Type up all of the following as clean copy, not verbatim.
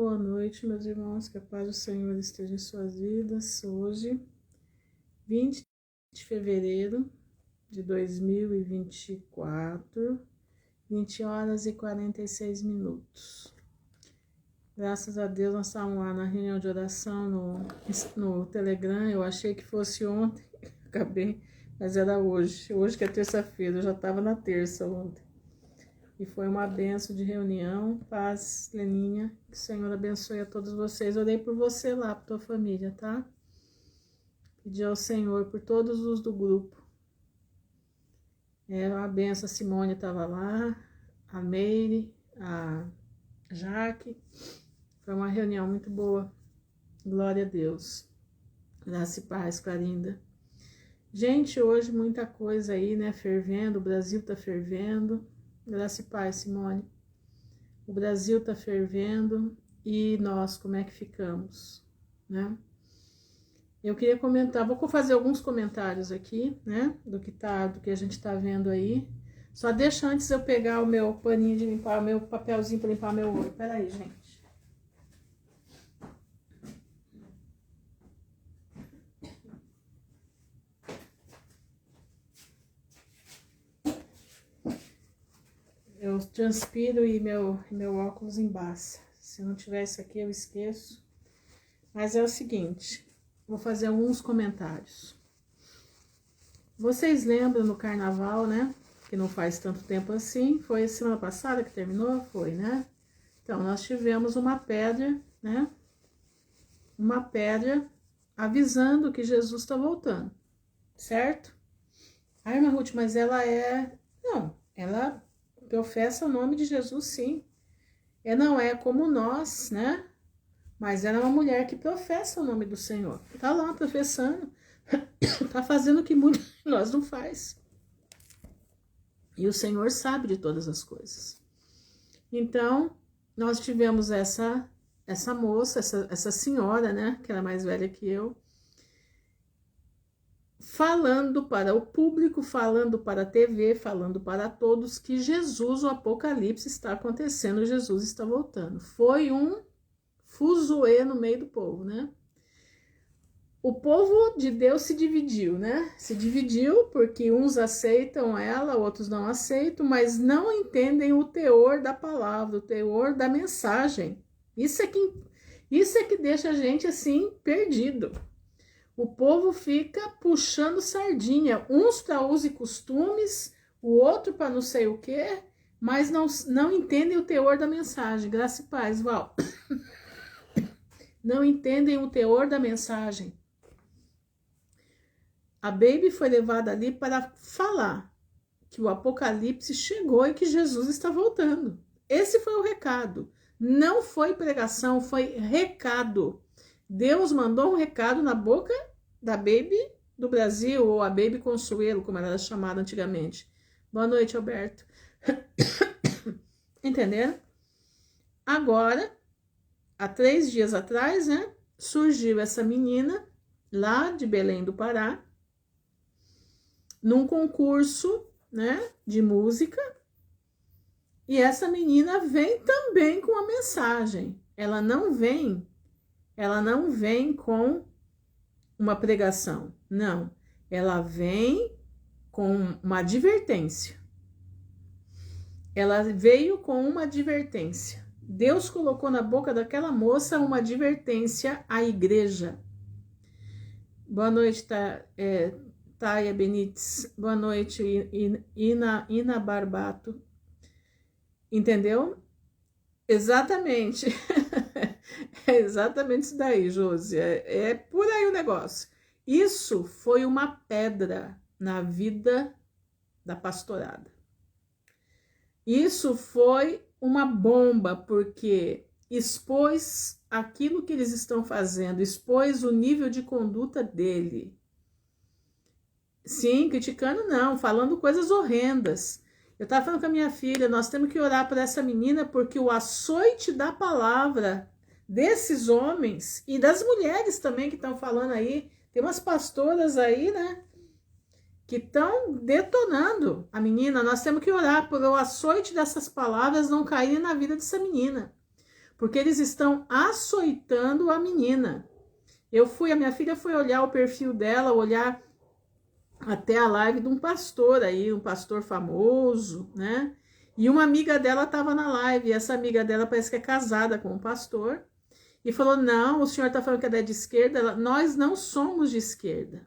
Boa noite, meus irmãos, que a paz do Senhor esteja em suas vidas. Hoje, 20 de fevereiro de 2024, 20 horas e 46 minutos. Graças a Deus, nós estávamos lá na reunião de oração no Telegram. Eu achei que fosse ontem, acabei, mas era hoje. Hoje que é terça-feira, eu já estava na terça ontem. E foi uma benção de reunião. Paz, Leninha. Que o Senhor abençoe a todos vocês. Orei por você lá, por tua família, tá? Pedi ao Senhor por todos os do grupo. Era uma benção. A Simone estava lá, a Meire, a Jaque. Foi uma reunião muito boa. Glória a Deus. Graça e paz, Clarinda. Gente, hoje muita coisa aí, né? Fervendo. O Brasil tá fervendo. Graça e paz, Simone. O Brasil tá fervendo e nós, como é que ficamos, né? Eu queria comentar, vou fazer alguns comentários aqui, né? Do que a gente tá vendo aí. Só deixa antes eu pegar o meu paninho de limpar, o meu papelzinho para limpar meu olho. Pera aí, gente. Eu transpiro e meu óculos embaça. Se não tiver isso aqui, eu esqueço. Mas é o seguinte, vou fazer alguns comentários. Vocês lembram no carnaval, né? Que não faz tanto tempo assim. Foi semana passada que terminou? Foi, né? Então, nós tivemos uma pedra, né? Uma pedra avisando que Jesus está voltando, certo? Ai, irmã Ruth, mas ela Não, ela professa o nome de Jesus, sim. Não é como nós, né? Mas ela é uma mulher que professa o nome do Senhor. Tá lá professando. Tá fazendo o que muitos de nós não faz. E o Senhor sabe de todas as coisas. Então, nós tivemos essa moça, essa senhora, né? Que era mais velha que eu, falando para o público, falando para a TV, falando para todos que Jesus, o Apocalipse está acontecendo, Jesus está voltando. Foi um fuzuê no meio do povo, né? O povo de Deus se dividiu, né? Se dividiu porque uns aceitam ela, outros não aceitam, mas não entendem o teor da palavra, o teor da mensagem. Isso é que deixa a gente assim perdido. O povo fica puxando sardinha, uns para uso e costumes, o outro para não sei o quê, mas não entendem o teor da mensagem. Graça e paz, Val. Não entendem o teor da mensagem. A Baby foi levada ali para falar que o Apocalipse chegou e que Jesus está voltando. Esse foi o recado. Não foi pregação, foi recado. Deus mandou um recado na boca da Baby do Brasil, ou a Baby Consuelo, como ela era chamada antigamente. Boa noite, Alberto. Entenderam? Agora, há 3 dias atrás, né, surgiu essa menina lá de Belém do Pará, num concurso, né, de música, e essa menina vem também com a mensagem. Ela não vem com uma pregação, não. Ela vem com uma advertência. Ela veio com uma advertência. Deus colocou na boca daquela moça uma advertência à igreja. Boa noite, Taia Benites. Boa noite, Ina Barbato. Entendeu? Exatamente. É exatamente isso daí, Josi. É por aí o negócio. Isso foi uma pedra na vida da pastorada. Isso foi uma bomba, porque expôs aquilo que eles estão fazendo, expôs o nível de conduta dele. Sim, criticando não, falando coisas horrendas. Eu estava falando com a minha filha, nós temos que orar por essa menina, porque o açoite da palavra desses homens e das mulheres também que estão falando aí, tem umas pastoras aí, né, que estão detonando a menina. Nós temos que orar por o açoite dessas palavras não caírem na vida dessa menina. porque eles estão açoitando a menina. A minha filha foi olhar o perfil dela, olhar até a live de um pastor aí, um pastor famoso, né? E uma amiga dela estava na live, e essa amiga dela parece que é casada com um pastor, e falou, não, o senhor está falando que ela é de esquerda? Nós não somos de esquerda.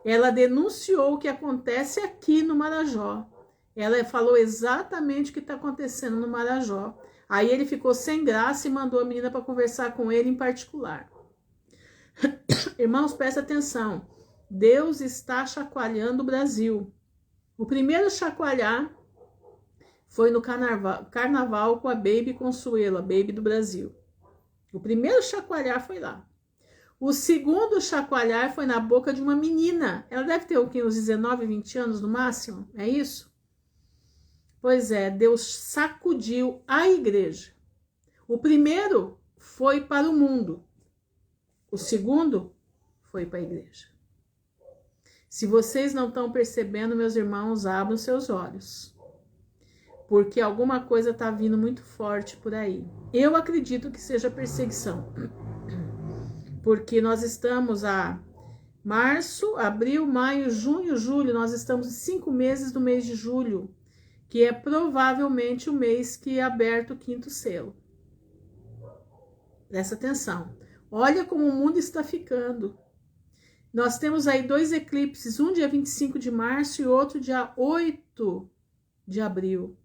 Ela denunciou o que acontece aqui no Marajó. Ela falou exatamente o que está acontecendo no Marajó. Aí ele ficou sem graça e mandou a menina para conversar com ele em particular. Irmãos, presta atenção. Deus está chacoalhando o Brasil. O primeiro chacoalhar foi no carnaval com a Baby Consuelo, a Baby do Brasil. O primeiro chacoalhar foi lá. O segundo chacoalhar foi na boca de uma menina. Ela deve ter uns 19, 20 anos no máximo, é isso? Pois é, Deus sacudiu a igreja. O primeiro foi para o mundo. O segundo foi para a igreja. Se vocês não estão percebendo, meus irmãos, abram seus olhos. Porque alguma coisa está vindo muito forte por aí. Eu acredito que seja perseguição. Porque nós estamos a março, abril, maio, junho, julho. Nós estamos em 5 meses do mês de julho, que é provavelmente o mês que é aberto o 5º selo. Presta atenção. Olha como o mundo está ficando. Nós temos aí 2 eclipses, um dia 25 de março e outro dia 8 de abril.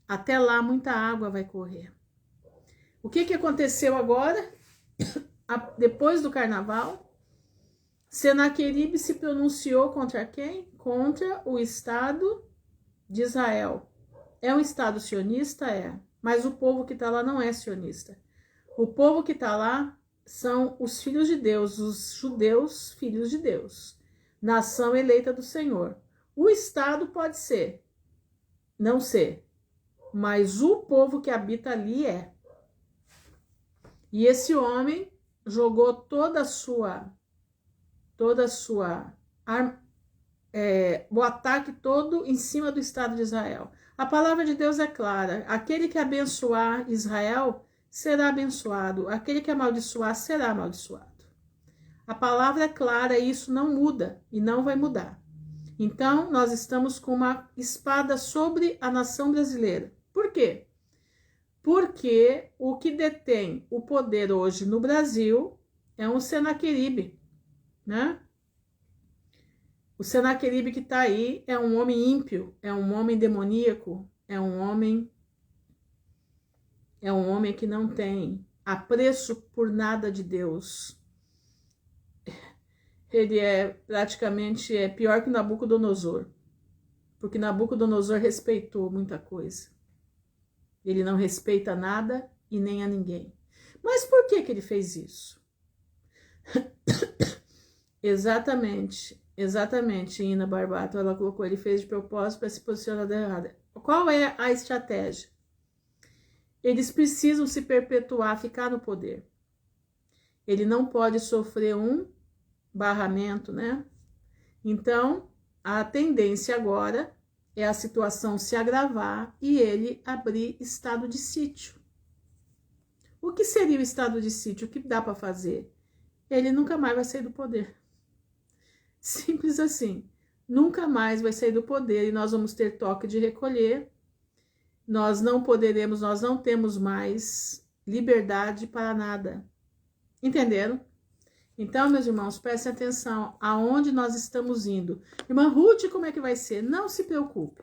Até lá, muita água vai correr. O que aconteceu agora? Depois do carnaval, Senaqueribe se pronunciou contra quem? Contra o Estado de Israel. É um Estado sionista? É. Mas o povo que está lá não é sionista. O povo que está lá são os filhos de Deus, os judeus, filhos de Deus. Nação eleita do Senhor. O Estado pode ser, não ser. Mas o povo que habita ali é. E esse homem jogou toda a sua o ataque todo em cima do Estado de Israel. A palavra de Deus é clara. Aquele que abençoar Israel será abençoado. Aquele que amaldiçoar será amaldiçoado. A palavra é clara e isso não muda e não vai mudar. Então, nós estamos com uma espada sobre a nação brasileira. Por quê? Porque o que detém o poder hoje no Brasil é um Senaqueribe, né? O Senaqueribe que está aí é um homem ímpio, é um homem demoníaco, é um homem que não tem apreço por nada de Deus. Ele praticamente pior que Nabucodonosor, porque Nabucodonosor respeitou muita coisa. Ele não respeita nada e nem a ninguém. Mas por que ele fez isso? Exatamente, Ina Barbato, ela colocou, ele fez de propósito para se posicionar errada. Qual é a estratégia? Eles precisam se perpetuar, ficar no poder. Ele não pode sofrer um barramento, né? Então, a tendência agora é a situação se agravar e ele abrir estado de sítio. O que seria o estado de sítio? O que dá para fazer? Ele nunca mais vai sair do poder. Simples assim. Nunca mais vai sair do poder e nós vamos ter toque de recolher. Nós não poderemos, nós não temos mais liberdade para nada. Entenderam? Então, meus irmãos, prestem atenção aonde nós estamos indo. Irmã Ruth, como é que vai ser? Não se preocupe.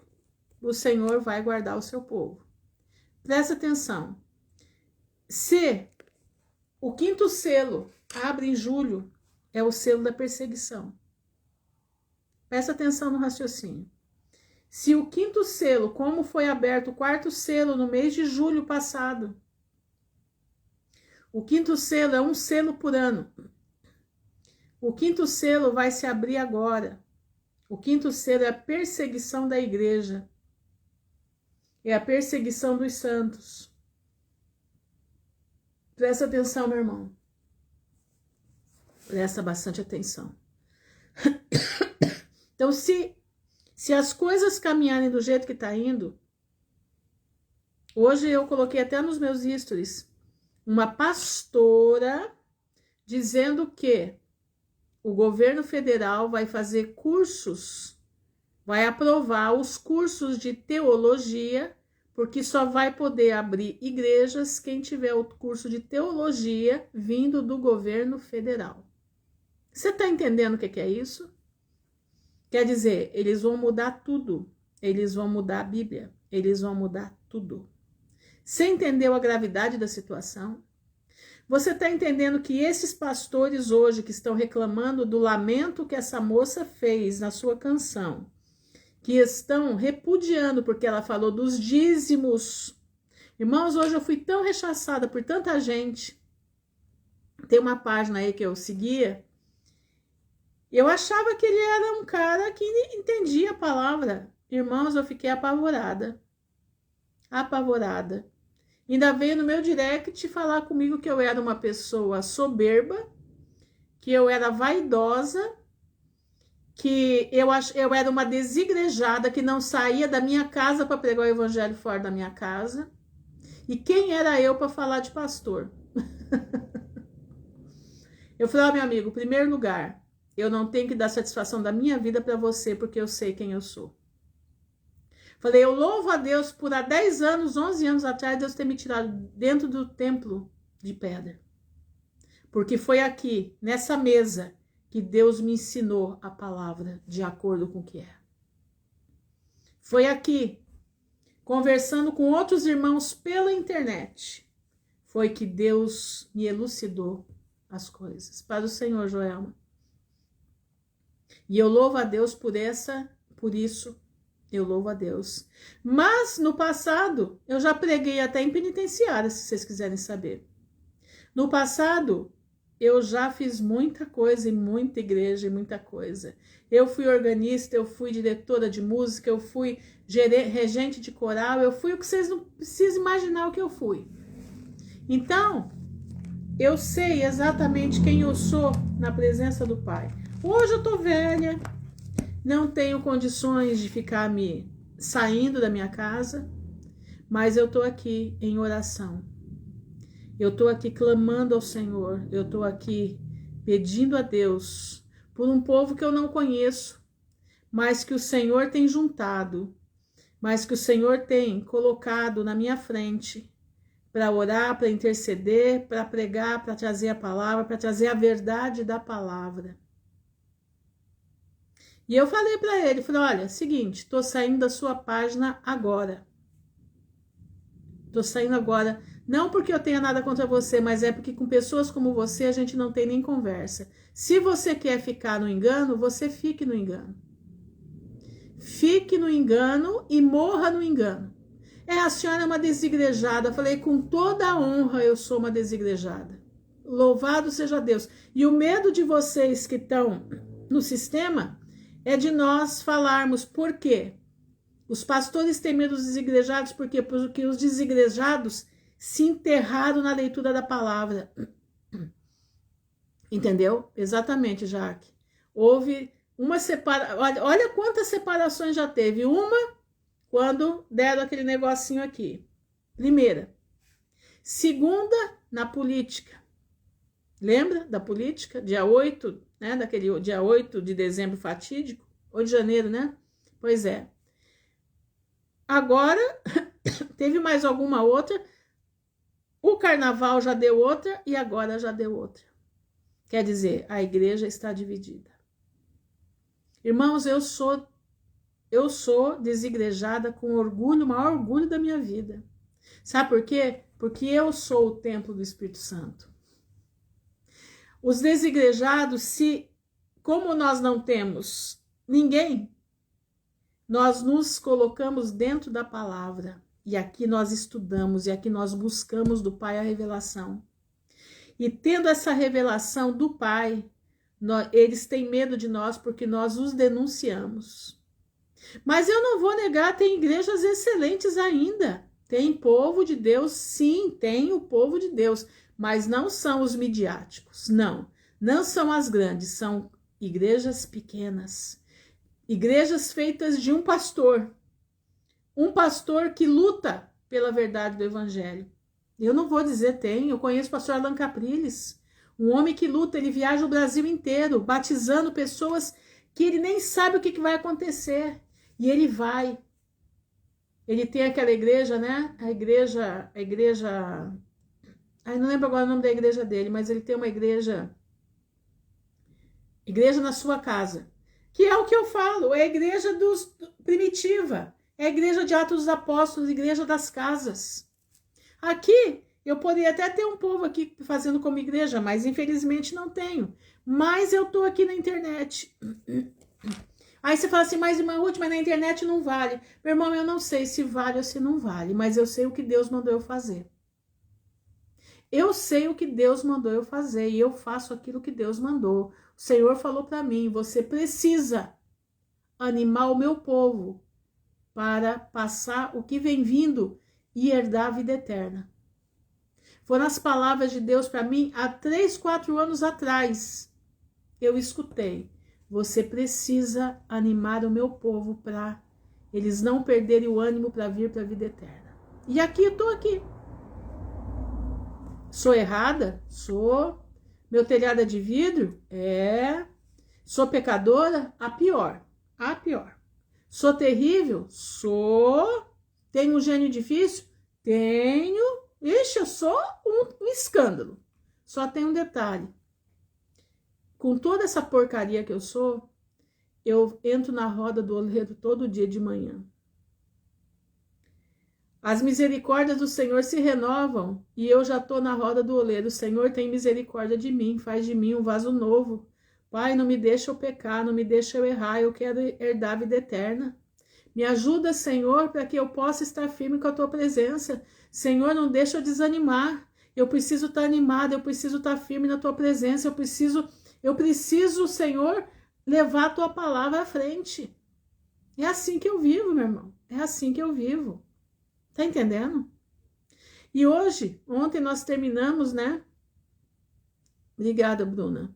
O Senhor vai guardar o seu povo. Presta atenção. Se o 5º selo abre em julho, é o selo da perseguição. Presta atenção no raciocínio. Se o 5º selo, como foi aberto o 4º selo no mês de julho passado, o 5º selo é um selo por ano. O 5º selo vai se abrir agora. O 5º selo é a perseguição da igreja. É a perseguição dos santos. Presta atenção, meu irmão. Presta bastante atenção. Então, se as coisas caminharem do jeito que está indo, Hoje eu coloquei até nos meus stories uma pastora dizendo que o governo federal vai fazer cursos, vai aprovar os cursos de teologia, porque só vai poder abrir igrejas quem tiver o curso de teologia vindo do governo federal. Você está entendendo o que é isso? Quer dizer, eles vão mudar tudo. Eles vão mudar a Bíblia. Eles vão mudar tudo. Você entendeu a gravidade da situação? Você está entendendo que esses pastores hoje que estão reclamando do lamento que essa moça fez na sua canção, que estão repudiando porque ela falou dos dízimos. Irmãos, hoje eu fui tão rechaçada por tanta gente. Tem uma página aí que eu seguia. Eu achava que ele era um cara que entendia a palavra. Irmãos, eu fiquei apavorada. Apavorada. Ainda veio no meu direct falar comigo que eu era uma pessoa soberba, que eu era vaidosa, que eu era uma desigrejada que não saía da minha casa para pregar o evangelho fora da minha casa. E quem era eu para falar de pastor? Eu falei, meu amigo, em primeiro lugar, eu não tenho que dar satisfação da minha vida para você, porque eu sei quem eu sou. Falei, eu louvo a Deus por há 10 anos, 11 anos atrás, Deus ter me tirado dentro do templo de pedra. Porque foi aqui, nessa mesa, que Deus me ensinou a palavra de acordo com o que é. Foi aqui, conversando com outros irmãos pela internet, foi que Deus me elucidou as coisas. Para o Senhor, Joelma. E eu louvo a Deus por isso, eu louvo a Deus. Mas, no passado, eu já preguei até em penitenciária, se vocês quiserem saber. No passado, eu já fiz muita coisa em muita igreja e muita coisa. Eu fui organista, eu fui diretora de música, eu fui regente de coral, eu fui o que vocês não precisam imaginar o que eu fui. Então, eu sei exatamente quem eu sou na presença do Pai. Hoje eu tô velha, não tenho condições de ficar me saindo da minha casa, mas eu tô aqui em oração. Eu estou aqui clamando ao Senhor, eu estou aqui pedindo a Deus por um povo que eu não conheço, mas que o Senhor tem juntado, mas que o Senhor tem colocado na minha frente para orar, para interceder, para pregar, para trazer a palavra, para trazer a verdade da palavra. E eu falei para ele, falei, olha, seguinte, estou saindo da sua página agora. Estou saindo agora, não porque eu tenha nada contra você, mas é porque com pessoas como você a gente não tem nem conversa. Se você quer ficar no engano, você fique no engano. Fique no engano e morra no engano. A senhora é uma desigrejada. Eu falei, com toda a honra eu sou uma desigrejada. Louvado seja Deus. E o medo de vocês que estão no sistema é de nós falarmos por quê. Os pastores têm medo dos desigrejados, por quê? Porque os desigrejados se enterraram na leitura da palavra. Entendeu? Exatamente, Jaque. Houve uma separação. Olha quantas separações já teve. Uma, quando deram aquele negocinho aqui. Primeira. Segunda, na política. Lembra da política? Dia 8, né? Daquele dia 8 de dezembro fatídico? Ou de janeiro, né? Pois é. Agora, teve mais alguma outra. O carnaval já deu outra e agora já deu outra. Quer dizer, a igreja está dividida. Irmãos, eu sou desigrejada com orgulho, o maior orgulho da minha vida. Sabe por quê? Porque eu sou o templo do Espírito Santo. Os desigrejados, como nós não temos ninguém, nós nos colocamos dentro da palavra. E aqui nós estudamos, e aqui nós buscamos do Pai a revelação. E tendo essa revelação do Pai, eles têm medo de nós porque nós os denunciamos. Mas eu não vou negar, tem igrejas excelentes ainda. Tem povo de Deus, sim, tem o povo de Deus. Mas não são os midiáticos, não são as grandes, são igrejas pequenas. Igrejas feitas de um pastor que luta pela verdade do evangelho. Eu não vou dizer tem, eu conheço o pastor Alan Capriles, um homem que luta, ele viaja o Brasil inteiro, batizando pessoas que ele nem sabe o que vai acontecer. E ele vai. Ele tem aquela igreja, né? A igreja... Ai, não lembro agora o nome da igreja dele, mas ele tem uma igreja na sua casa. Que é o que eu falo, é a igreja primitiva. É a igreja de Atos dos Apóstolos, igreja das casas. Aqui, eu poderia até ter um povo aqui fazendo como igreja, mas infelizmente não tenho. Mas eu tô aqui na internet. Aí você fala assim, mas irmã Ruth, mas na internet não vale. Meu irmão, eu não sei se vale ou se não vale, mas eu sei o que Deus mandou eu fazer. Eu sei o que Deus mandou eu fazer e eu faço aquilo que Deus mandou. O Senhor falou para mim, você precisa animar o meu povo para passar o que vem vindo e herdar a vida eterna. Foram as palavras de Deus para mim há 3, 4 anos atrás. Eu escutei. Você precisa animar o meu povo para eles não perderem o ânimo para vir para a vida eterna. E aqui eu estou aqui. Sou errada? Sou. Meu telhado é de vidro? É. Sou pecadora? A pior. A pior. Sou terrível? Sou. Tenho um gênio difícil? Tenho. Ixi, eu sou um escândalo. Só tem um detalhe. Com toda essa porcaria que eu sou, eu entro na roda do oleiro todo dia de manhã. As misericórdias do Senhor se renovam e eu já estou na roda do oleiro. O Senhor tem misericórdia de mim, faz de mim um vaso novo. Pai, não me deixa eu pecar, não me deixa eu errar, eu quero herdar a vida eterna. Me ajuda, Senhor, para que eu possa estar firme com a Tua presença. Senhor, não deixa eu desanimar. Eu preciso estar animada, eu preciso estar firme na Tua presença, eu preciso, Senhor, levar a Tua palavra à frente. É assim que eu vivo, meu irmão. É assim que eu vivo. Tá entendendo? E ontem nós terminamos, né? Obrigada, Bruna.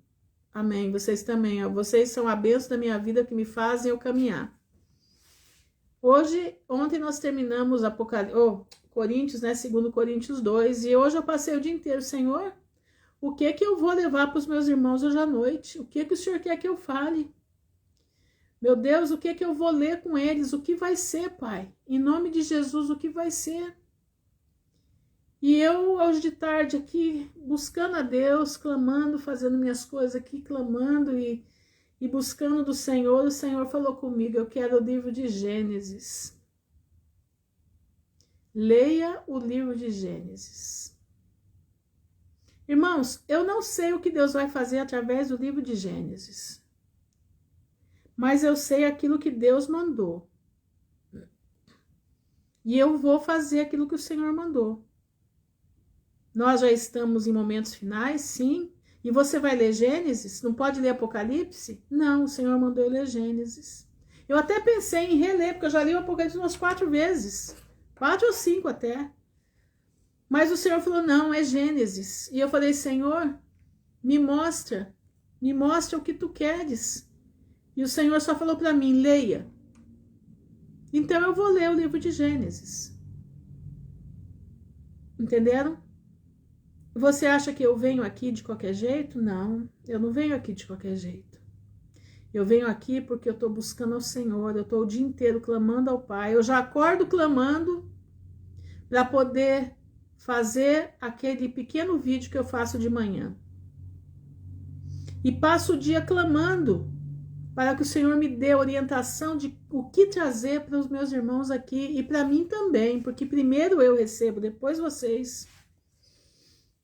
Amém. Vocês também, ó. Vocês são a bênção da minha vida que me fazem eu caminhar. Ontem nós terminamos Coríntios, né? 2 Coríntios 2. E hoje eu passei o dia inteiro, Senhor, o que eu vou levar para os meus irmãos hoje à noite? O que o Senhor quer que eu fale? Meu Deus, o que eu vou ler com eles? O que vai ser, Pai? Em nome de Jesus, o que vai ser? E eu, hoje de tarde aqui, buscando a Deus, clamando, fazendo minhas coisas aqui, clamando e buscando do Senhor, o Senhor falou comigo, eu quero o livro de Gênesis. Leia o livro de Gênesis. Irmãos, eu não sei o que Deus vai fazer através do livro de Gênesis. Mas eu sei aquilo que Deus mandou. E eu vou fazer aquilo que o Senhor mandou. Nós já estamos em momentos finais, sim. E você vai ler Gênesis? Não pode ler Apocalipse? Não, o Senhor mandou eu ler Gênesis. Eu até pensei em reler, porque eu já li o Apocalipse umas 4 vezes. 4 ou 5 até. Mas o Senhor falou, não, é Gênesis. E eu falei, Senhor, me mostra o que tu queres. E o Senhor só falou para mim, leia. Então eu vou ler o livro de Gênesis. Entenderam? Você acha que eu venho aqui de qualquer jeito? Não, eu não venho aqui de qualquer jeito. Eu venho aqui porque eu estou buscando ao Senhor, eu estou o dia inteiro clamando ao Pai. Eu já acordo clamando para poder fazer aquele pequeno vídeo que eu faço de manhã. E passo o dia clamando para que o Senhor me dê orientação de o que trazer para os meus irmãos aqui e para mim também, porque primeiro eu recebo, depois vocês.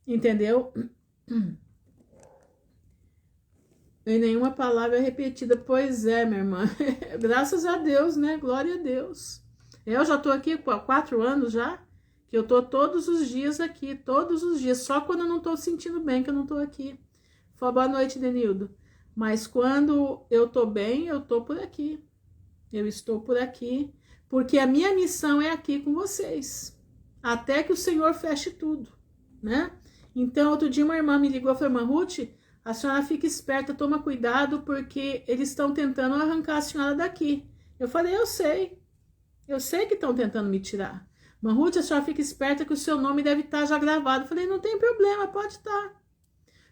Entendeu? E nenhuma palavra é repetida. Pois é, minha irmã. Graças a Deus, né? Glória a Deus. Eu já tô aqui há 4 anos já, que eu tô todos os dias aqui, todos os dias. Só quando eu não tô sentindo bem que eu não tô aqui. Boa noite, Denildo. Mas quando eu tô bem, eu tô por aqui. Eu estou por aqui, porque a minha missão é aqui com vocês. Até que o Senhor feche tudo, né? Então, outro dia uma irmã me ligou e falou, irmã Ruth, a senhora fica esperta, toma cuidado, porque eles estão tentando arrancar a senhora daqui. Eu falei, eu sei que estão tentando me tirar. Irmã Ruth, a senhora fica esperta que o seu nome deve estar já gravado. Eu falei, não tem problema, pode estar.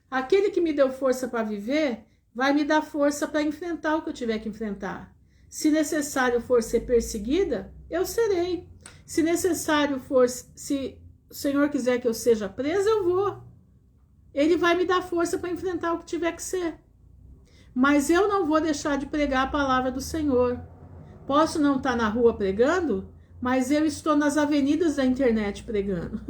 Aquele que me deu força para viver, vai me dar força para enfrentar o que eu tiver que enfrentar. Se necessário for ser perseguida, eu serei. Se necessário for, se o Senhor quiser que eu seja presa, eu vou. Ele vai me dar força para enfrentar o que tiver que ser. Mas eu não vou deixar de pregar a palavra do Senhor. Posso não estar na rua pregando, mas eu estou nas avenidas da internet pregando.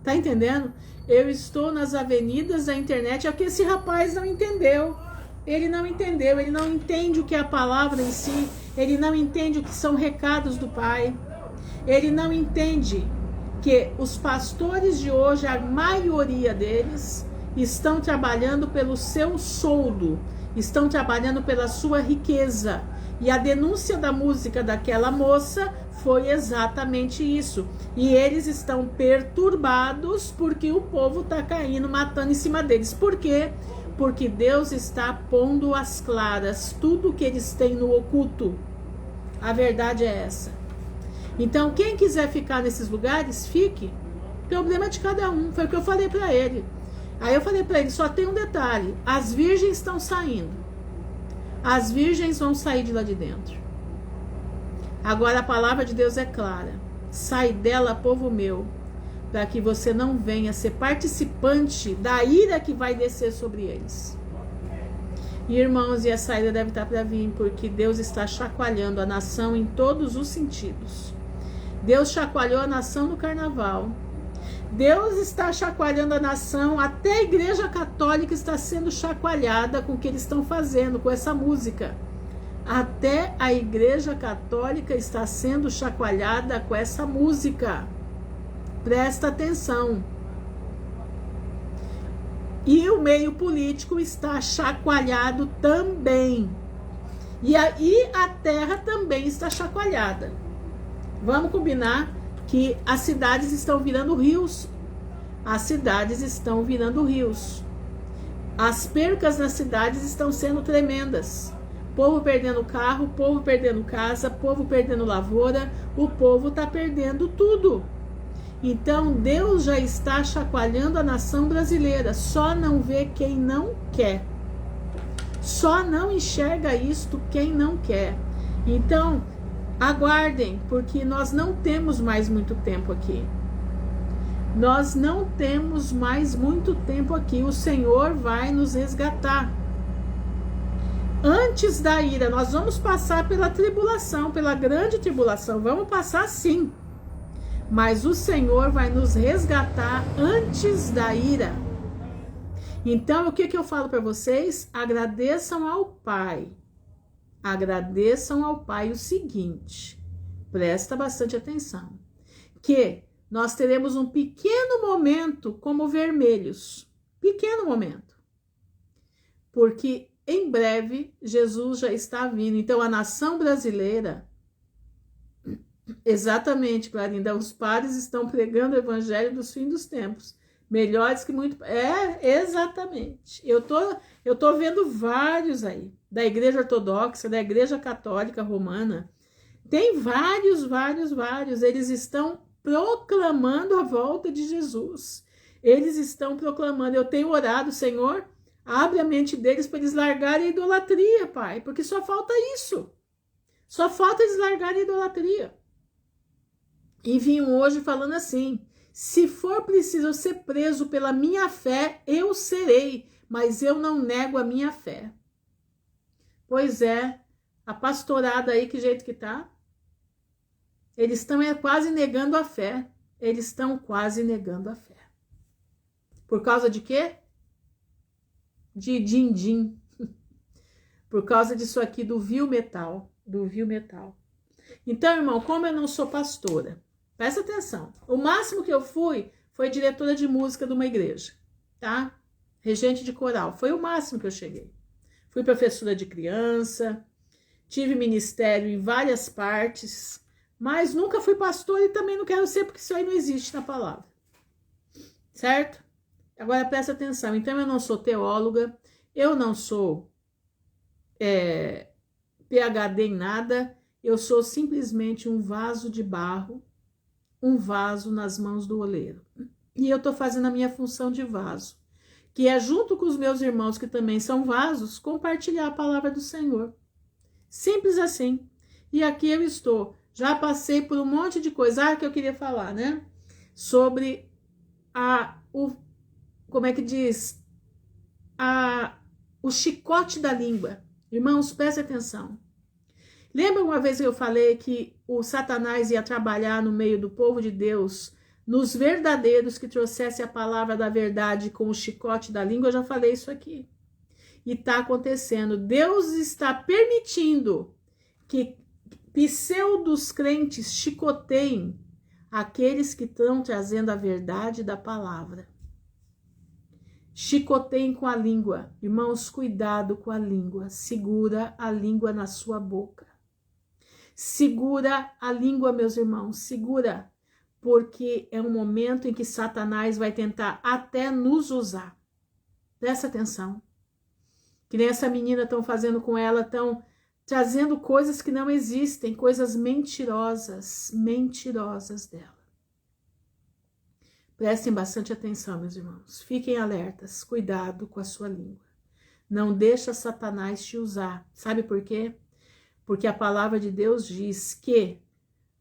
Tá entendendo? Eu estou nas avenidas da internet. É o que esse rapaz não entendeu. Ele não entendeu, ele não entende o que é a palavra em si. Ele não entende o que são recados do Pai. Ele não entende que os pastores de hoje, a maioria deles, estão trabalhando pelo seu soldo, estão trabalhando pela sua riqueza. E a denúncia da música daquela moça foi exatamente isso. E eles estão perturbados porque o povo está caindo, matando em cima deles. Por quê? Porque Deus está pondo às claras tudo que eles têm no oculto. A verdade é essa. Então, quem quiser ficar nesses lugares, fique. O problema é de cada um. Foi o que eu falei para ele. Aí eu falei para ele, só tem um detalhe. As virgens estão saindo. As virgens vão sair de lá de dentro. Agora a palavra de Deus é clara. Sai dela, povo meu, para que você não venha ser participante da ira que vai descer sobre eles. E, irmãos, e a saída deve estar para vir, porque Deus está chacoalhando a nação em todos os sentidos. Deus chacoalhou a nação no carnaval. Deus está chacoalhando a nação, até a Igreja Católica está sendo chacoalhada com o que eles estão fazendo, com essa música. Até a Igreja Católica está sendo chacoalhada com essa música. Presta atenção. E o meio político está chacoalhado também. E a terra também está chacoalhada. Vamos combinar que as cidades estão virando rios. As cidades estão virando rios. As percas nas cidades estão sendo tremendas. Povo perdendo carro, povo perdendo casa, povo perdendo lavoura, o povo está perdendo tudo. Então Deus já está chacoalhando a nação brasileira, só não vê quem não quer. Só não enxerga isto quem não quer. Então, aguardem, porque nós não temos mais muito tempo aqui. Nós não temos mais muito tempo aqui. O Senhor vai nos resgatar. Antes da ira, nós vamos passar pela tribulação, pela grande tribulação. Vamos passar sim. Mas o Senhor vai nos resgatar antes da ira. Então, o que eu falo para vocês? Agradeçam ao Pai. Agradeçam ao Pai o seguinte. Presta bastante atenção. Que nós teremos um pequeno momento como vermelhos. Pequeno momento. Porque em breve Jesus já está vindo. Então, a nação brasileira... Exatamente, Clarinda, os padres estão pregando o evangelho dos fins dos tempos, melhores que muito... exatamente, eu tô vendo vários aí, da igreja ortodoxa, da igreja católica romana, tem vários, eles estão proclamando a volta de Jesus, eles estão proclamando, eu tenho orado, Senhor, abre a mente deles para eles largarem a idolatria, Pai, porque só falta isso, só falta eles largarem a idolatria. E vinham hoje falando assim, se for preciso eu ser preso pela minha fé, eu serei, mas eu não nego a minha fé. Pois é, a pastorada aí, que jeito que tá? Eles estão quase negando a fé. Eles estão quase negando a fé. Por causa de quê? De din-din. Por causa disso aqui do vil metal. Do vil metal. Então, irmão, como eu não sou pastora, presta atenção. O máximo que eu fui foi diretora de música de uma igreja, tá? Regente de coral. Foi o máximo que eu cheguei. Fui professora de criança, tive ministério em várias partes, mas nunca fui pastora e também não quero ser, porque isso aí não existe na palavra. Certo? Agora presta atenção. Então, eu não sou teóloga, eu não sou PhD em nada, eu sou simplesmente um vaso de barro um vaso nas mãos do oleiro. E eu estou fazendo a minha função de vaso, que é, junto com os meus irmãos, que também são vasos, compartilhar a palavra do Senhor. Simples assim. E aqui eu estou. Já passei por um monte de coisa que eu queria falar, né? Sobre como é que diz? O chicote da língua. Irmãos, prestem atenção. Lembra uma vez que eu falei que o Satanás ia trabalhar no meio do povo de Deus, nos verdadeiros que trouxesse a palavra da verdade com o chicote da língua? Eu já falei isso aqui. E está acontecendo. Deus está permitindo que pseudos crentes chicoteiem aqueles que estão trazendo a verdade da palavra. Chicoteiem com a língua. Irmãos, cuidado com a língua. Segura a língua na sua boca. Segura a língua, meus irmãos. Segura. Porque é um momento em que Satanás vai tentar até nos usar. Presta atenção. Que nem essa menina estão fazendo com ela, estão trazendo coisas que não existem, coisas mentirosas dela. Prestem bastante atenção, meus irmãos. Fiquem alertas, cuidado com a sua língua. Não deixa Satanás te usar. Sabe por quê? Porque a palavra de Deus diz que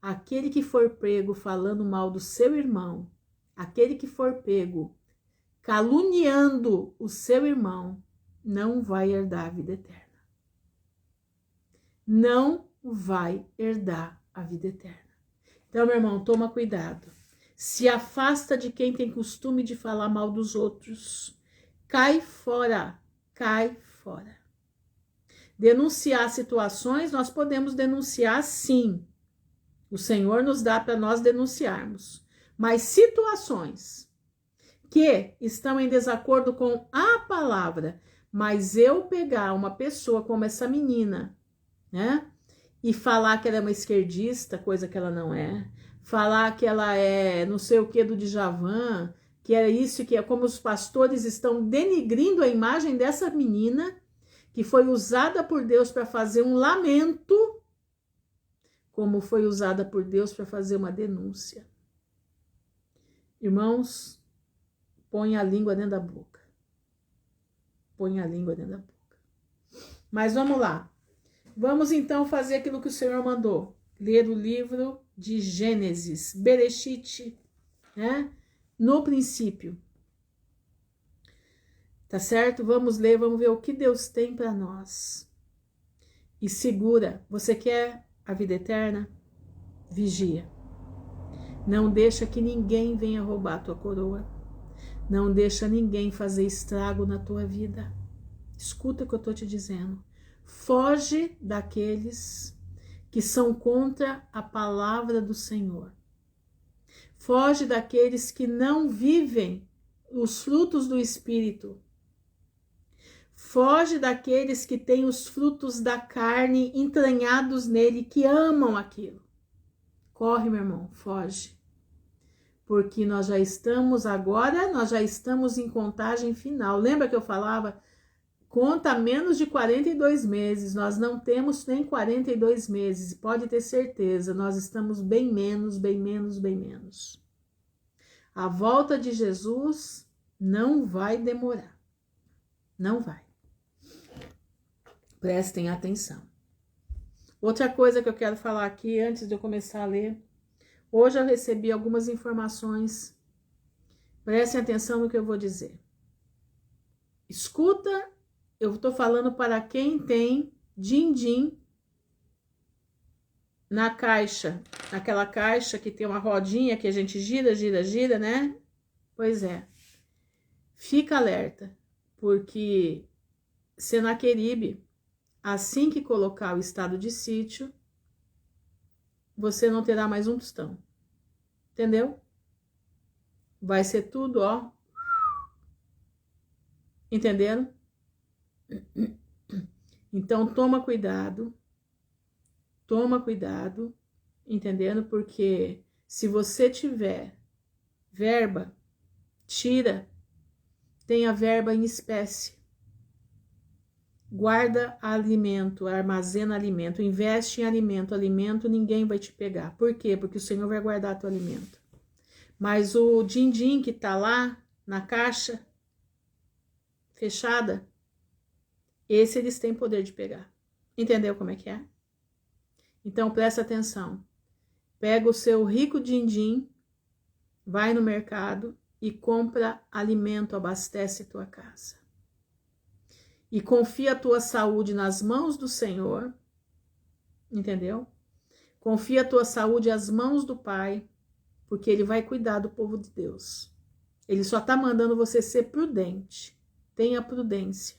aquele que for pego falando mal do seu irmão, aquele que for pego caluniando o seu irmão, não vai herdar a vida eterna. Não vai herdar a vida eterna. Então, meu irmão, toma cuidado. Se afasta de quem tem costume de falar mal dos outros. Cai fora, cai fora. Denunciar situações, nós podemos denunciar sim. O Senhor nos dá para nós denunciarmos. Mas situações que estão em desacordo com a palavra, mas eu pegar uma pessoa como essa menina, né? E falar que ela é uma esquerdista, coisa que ela não é. Falar que ela é não sei o que do Djavan, que é isso, que é como os pastores estão denigrindo a imagem dessa menina, que foi usada por Deus para fazer um lamento, como foi usada por Deus para fazer uma denúncia. Irmãos, põe a língua dentro da boca. Põe a língua dentro da boca. Mas vamos lá. Vamos então fazer aquilo que o Senhor mandou. Ler o livro de Gênesis, Bereshit, né? No princípio. Tá certo? Vamos ler, vamos ver o que Deus tem para nós. E segura. Você quer a vida eterna? Vigia. Não deixa que ninguém venha roubar a tua coroa. Não deixa ninguém fazer estrago na tua vida. Escuta o que eu estou te dizendo. Foge daqueles que são contra a palavra do Senhor. Foge daqueles que não vivem os frutos do Espírito. Foge daqueles que têm os frutos da carne entranhados nele, que amam aquilo. Corre, meu irmão, foge. Porque nós já estamos em contagem final. Lembra que eu falava? Conta menos de 42 meses, nós não temos nem 42 meses, pode ter certeza, nós estamos bem menos. A volta de Jesus não vai demorar, não vai. Prestem atenção. Outra coisa que eu quero falar aqui, antes de eu começar a ler, hoje eu recebi algumas informações, prestem atenção no que eu vou dizer. Escuta. Eu estou falando para quem tem din-din na caixa. Naquela caixa que tem uma rodinha que a gente gira, né? Pois é. Fica alerta, porque Senaqueribe, assim que colocar o estado de sítio, você não terá mais um tostão. Entendeu? Vai ser tudo, ó. Entenderam? Então toma cuidado, entendendo? Porque se você tiver verba, tira, tenha verba em espécie. guarda alimento, armazena alimento, investe em alimento, ninguém vai te pegar. Por quê? Porque o Senhor vai guardar teu alimento. Mas o din-din que tá lá na caixa fechada, esse eles têm poder de pegar. Entendeu como é que é? Então presta atenção. Pega o seu rico din-din, vai no mercado e compra alimento, abastece tua casa. E confia a tua saúde nas mãos do Senhor, entendeu? Confia a tua saúde às mãos do Pai, porque Ele vai cuidar do povo de Deus. Ele só está mandando você ser prudente. Tenha prudência.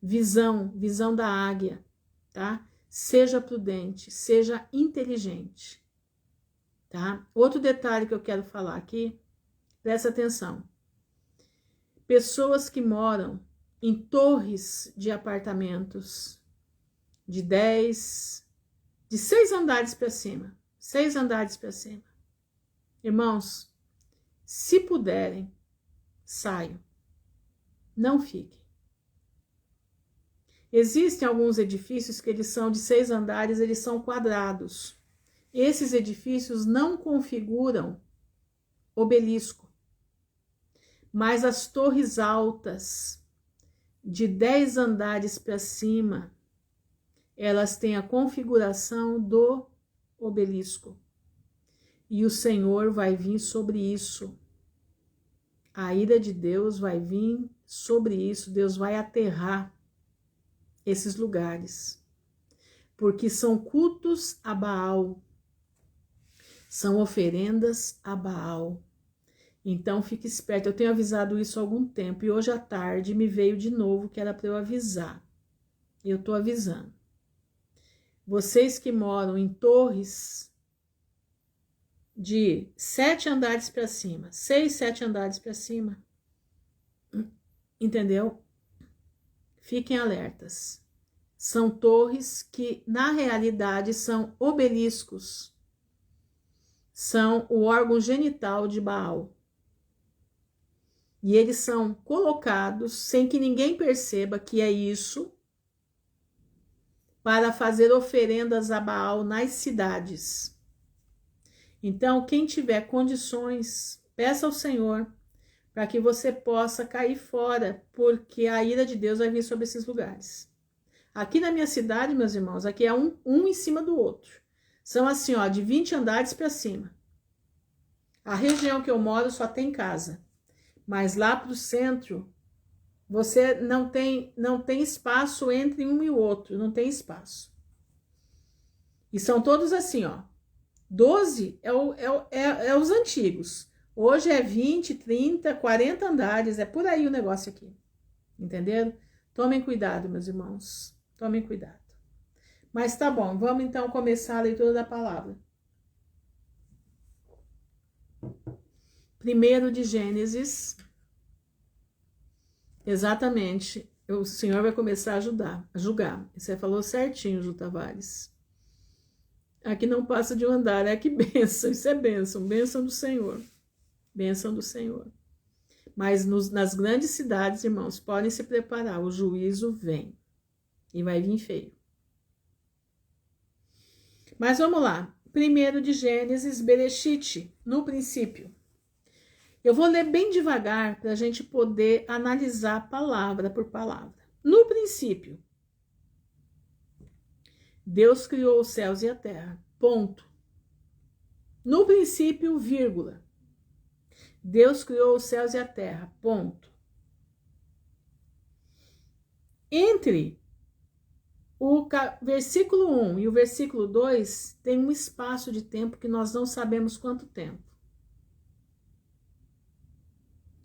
Visão da águia, tá? Seja prudente, seja inteligente, tá? Outro detalhe que eu quero falar aqui, presta atenção. Pessoas que moram em torres de apartamentos de 6 andares para cima. 6 andares para cima. Irmãos, se puderem, saiam. Não fiquem. Existem alguns edifícios que eles são de 6 andares, eles são quadrados. Esses edifícios não configuram obelisco. Mas as torres altas de 10 andares para cima, elas têm a configuração do obelisco. E o Senhor vai vir sobre isso. A ira de Deus vai vir sobre isso. Deus vai aterrar esses lugares. Porque são cultos a Baal. São oferendas a Baal. Então, fique esperto. Eu tenho avisado isso há algum tempo. E hoje à tarde me veio de novo que era para eu avisar. Eu estou avisando. Vocês que moram em torres de 7 andares para cima. 6, 7 andares para cima. Entendeu? Fiquem alertas. São torres que, na realidade, são obeliscos. São o órgão genital de Baal. E eles são colocados sem que ninguém perceba que é isso, para fazer oferendas a Baal nas cidades. Então, quem tiver condições, peça ao Senhor para que você possa cair fora, porque a ira de Deus vai vir sobre esses lugares. Aqui na minha cidade, meus irmãos, aqui é um em cima do outro. São assim, ó, de 20 andares para cima. A região que eu moro só tem casa. Mas lá para o centro, você não tem espaço entre um e o outro, não tem espaço. E são todos assim, ó. 12 é os antigos. Hoje é 20, 30, 40 andares, é por aí o negócio aqui. Entenderam? Tomem cuidado, meus irmãos. Tomem cuidado. Mas tá bom, vamos então começar a leitura da palavra. 1 de Gênesis, exatamente, o Senhor vai começar a julgar. Você falou certinho, Ju Tavares. Aqui não passa de um andar, é que bênção, isso é bênção, bênção do Senhor. Bênção do Senhor. Mas nas grandes cidades, irmãos, podem se preparar, o juízo vem. E vai vir feio. Mas vamos lá. 1 de Gênesis, Bereshit, no princípio. Eu vou ler bem devagar para a gente poder analisar palavra por palavra. No princípio, Deus criou os céus e a terra. Ponto. No princípio, vírgula. Deus criou os céus e a terra. Ponto. Entre o versículo 1 e o versículo 2 tem um espaço de tempo que nós não sabemos quanto tempo.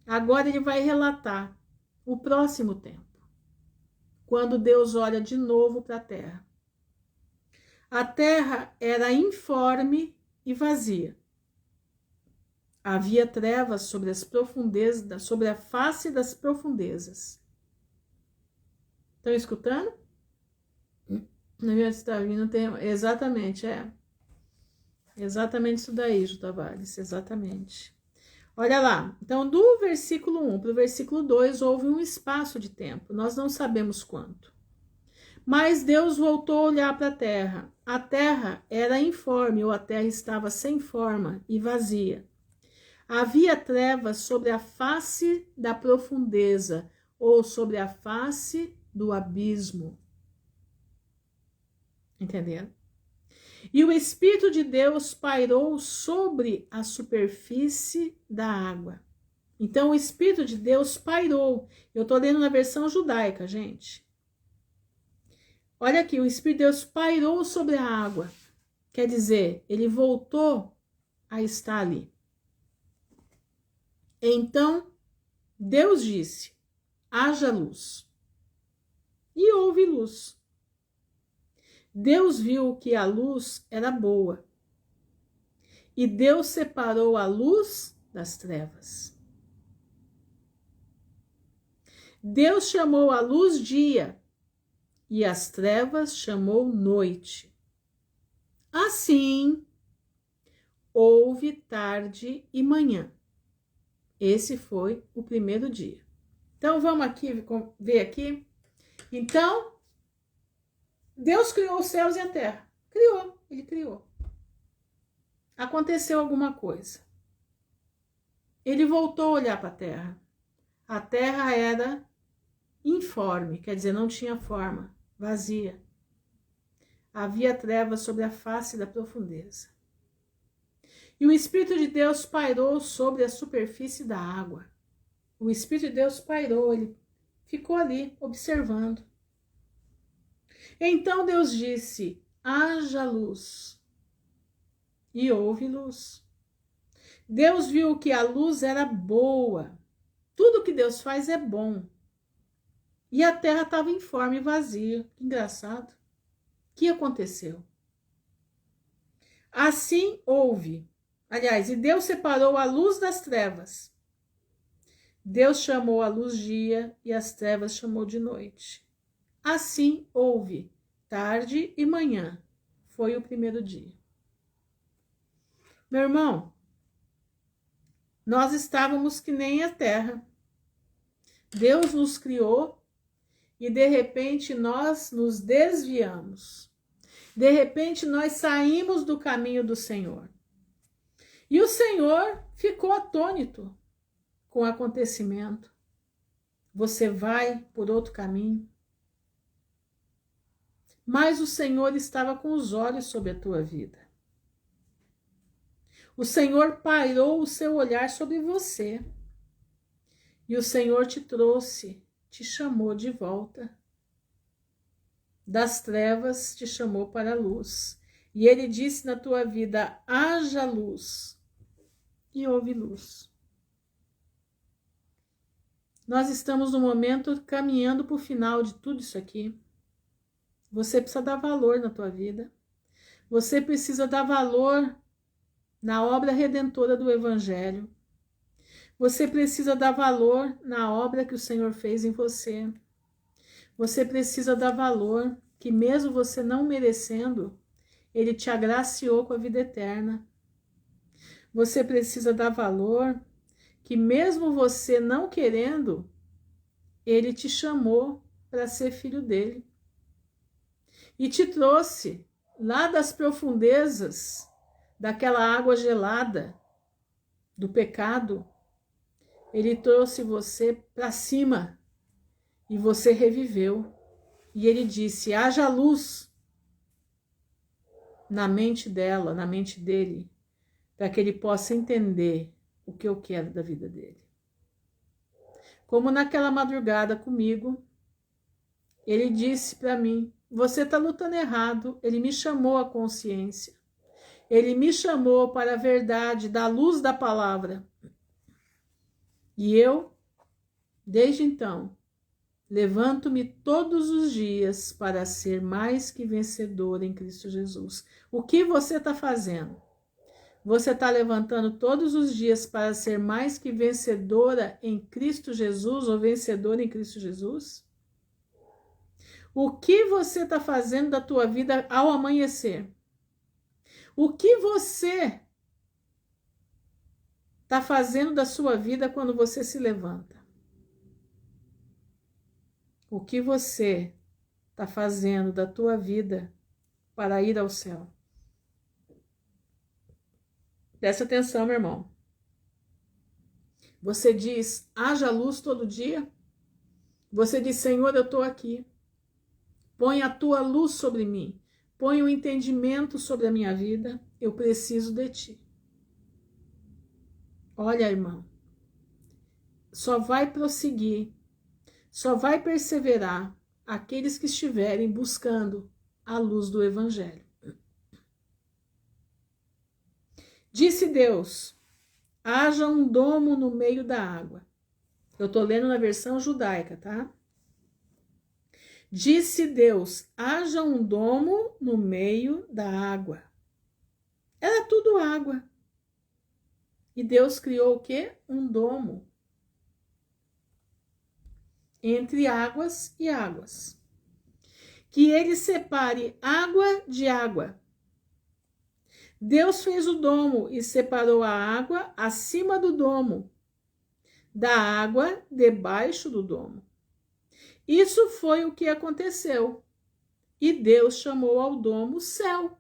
Agora ele vai relatar o próximo tempo, quando Deus olha de novo para a terra. A terra era informe e vazia. Havia trevas sobre as profundezas, sobre a face das profundezas. Estão escutando? Não está vindo, exatamente, exatamente isso daí, Ju Tavares, exatamente. Olha lá, então do versículo 1 para o versículo 2 houve um espaço de tempo, nós não sabemos quanto. Mas Deus voltou a olhar para a terra. A terra era informe, ou a terra estava sem forma e vazia. Havia trevas sobre a face da profundeza, ou sobre a face do abismo. Entenderam? E o Espírito de Deus pairou sobre a superfície da água. Então, o Espírito de Deus pairou. Eu estou lendo na versão judaica, gente. Olha aqui, o Espírito de Deus pairou sobre a água. Quer dizer, ele voltou a estar ali. Então, Deus disse, haja luz. E houve luz. Deus viu que a luz era boa. E Deus separou a luz das trevas. Deus chamou a luz dia, e as trevas chamou noite. Assim, houve tarde e manhã. Esse foi o primeiro dia. Então, vamos aqui ver aqui. Então, Deus criou os céus e a terra. Criou, ele criou. Aconteceu alguma coisa. Ele voltou a olhar para a terra. A terra era informe, quer dizer, não tinha forma, vazia. Havia trevas sobre a face da profundeza. E o Espírito de Deus pairou sobre a superfície da água. O Espírito de Deus pairou, ele ficou ali observando. Então Deus disse, haja luz. E houve luz. Deus viu que a luz era boa. Tudo que Deus faz é bom. E a terra estava informe e vazia. Que engraçado. O que aconteceu? Assim houve. Aliás, e Deus separou a luz das trevas. Deus chamou a luz dia e as trevas chamou de noite. Assim houve tarde e manhã. Foi o primeiro dia. Meu irmão, nós estávamos que nem a terra. Deus nos criou e de repente nós nos desviamos. De repente nós saímos do caminho do Senhor. E o Senhor ficou atônito com o acontecimento. Você vai por outro caminho. Mas o Senhor estava com os olhos sobre a tua vida. O Senhor pairou o seu olhar sobre você. E o Senhor te trouxe, te chamou de volta. Das trevas te chamou para a luz. E Ele disse na tua vida, haja luz. E houve luz. Nós estamos no momento caminhando para o final de tudo isso aqui. Você precisa dar valor na tua vida. Você precisa dar valor na obra redentora do Evangelho. Você precisa dar valor na obra que o Senhor fez em você. Você precisa dar valor que mesmo você não merecendo, Ele te agraciou com a vida eterna. Você precisa dar valor que mesmo você não querendo, Ele te chamou para ser filho dele. E te trouxe lá das profundezas daquela água gelada do pecado. Ele trouxe você para cima e você reviveu. E ele disse, haja luz na mente dela, na mente dele, para que ele possa entender o que eu quero da vida dele. Como naquela madrugada comigo, ele disse para mim, você está lutando errado. Ele me chamou à consciência. Ele me chamou para a verdade, da luz da palavra. E eu, desde então, levanto-me todos os dias para ser mais que vencedor em Cristo Jesus. O que você está fazendo? Você está levantando todos os dias para ser mais que vencedora em Cristo Jesus ou vencedor em Cristo Jesus? O que você está fazendo da tua vida ao amanhecer? O que você está fazendo da sua vida quando você se levanta? O que você está fazendo da tua vida para ir ao céu. Presta atenção, meu irmão. Você diz, haja luz todo dia. Você diz, Senhor, eu estou aqui. Põe a tua luz sobre mim. Põe o entendimento sobre a minha vida. Eu preciso de ti. Olha, irmão. Só vai prosseguir, só vai perseverar aqueles que estiverem buscando a luz do Evangelho. Disse Deus, haja um domo no meio da água. Eu estou lendo na versão judaica, tá? Disse Deus, haja um domo no meio da água. Era tudo água. E Deus criou o quê? Um domo. Entre águas e águas. Que ele separe água de água. Deus fez o domo e separou a água acima do domo, da água debaixo do domo. Isso foi o que aconteceu. E Deus chamou ao domo céu.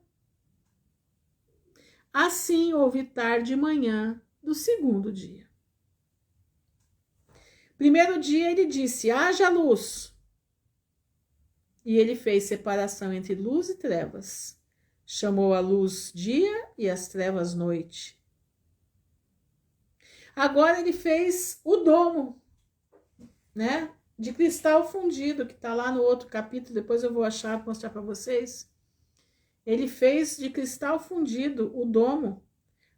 Assim houve tarde e manhã do segundo dia. Primeiro dia ele disse, haja luz. E ele fez separação entre luz e trevas. Chamou a luz dia e as trevas noite. Agora ele fez o domo, né? De cristal fundido, que está lá no outro capítulo, depois eu vou achar, mostrar para vocês. Ele fez de cristal fundido o domo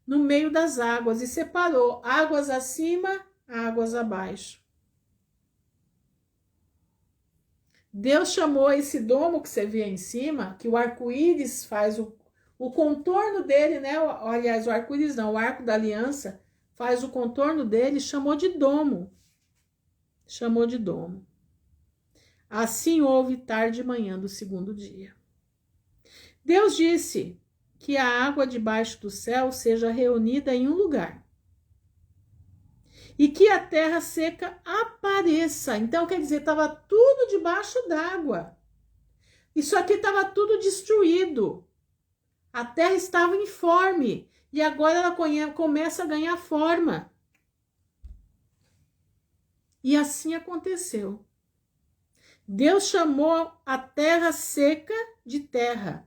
no meio das águas e separou águas acima, águas abaixo. Deus chamou esse domo que você vê em cima, que o arco-íris faz o contorno dele, né? Aliás, o arco-íris não, o arco da aliança faz o contorno dele, chamou de domo. Chamou de domo. Assim houve tarde e manhã do segundo dia. Deus disse que a água debaixo do céu seja reunida em um lugar. E que a terra seca apareça. Então, quer dizer, estava tudo debaixo d'água. Isso aqui estava tudo destruído. A terra estava informe. E agora ela começa a ganhar forma. E assim aconteceu. Deus chamou a terra seca de terra.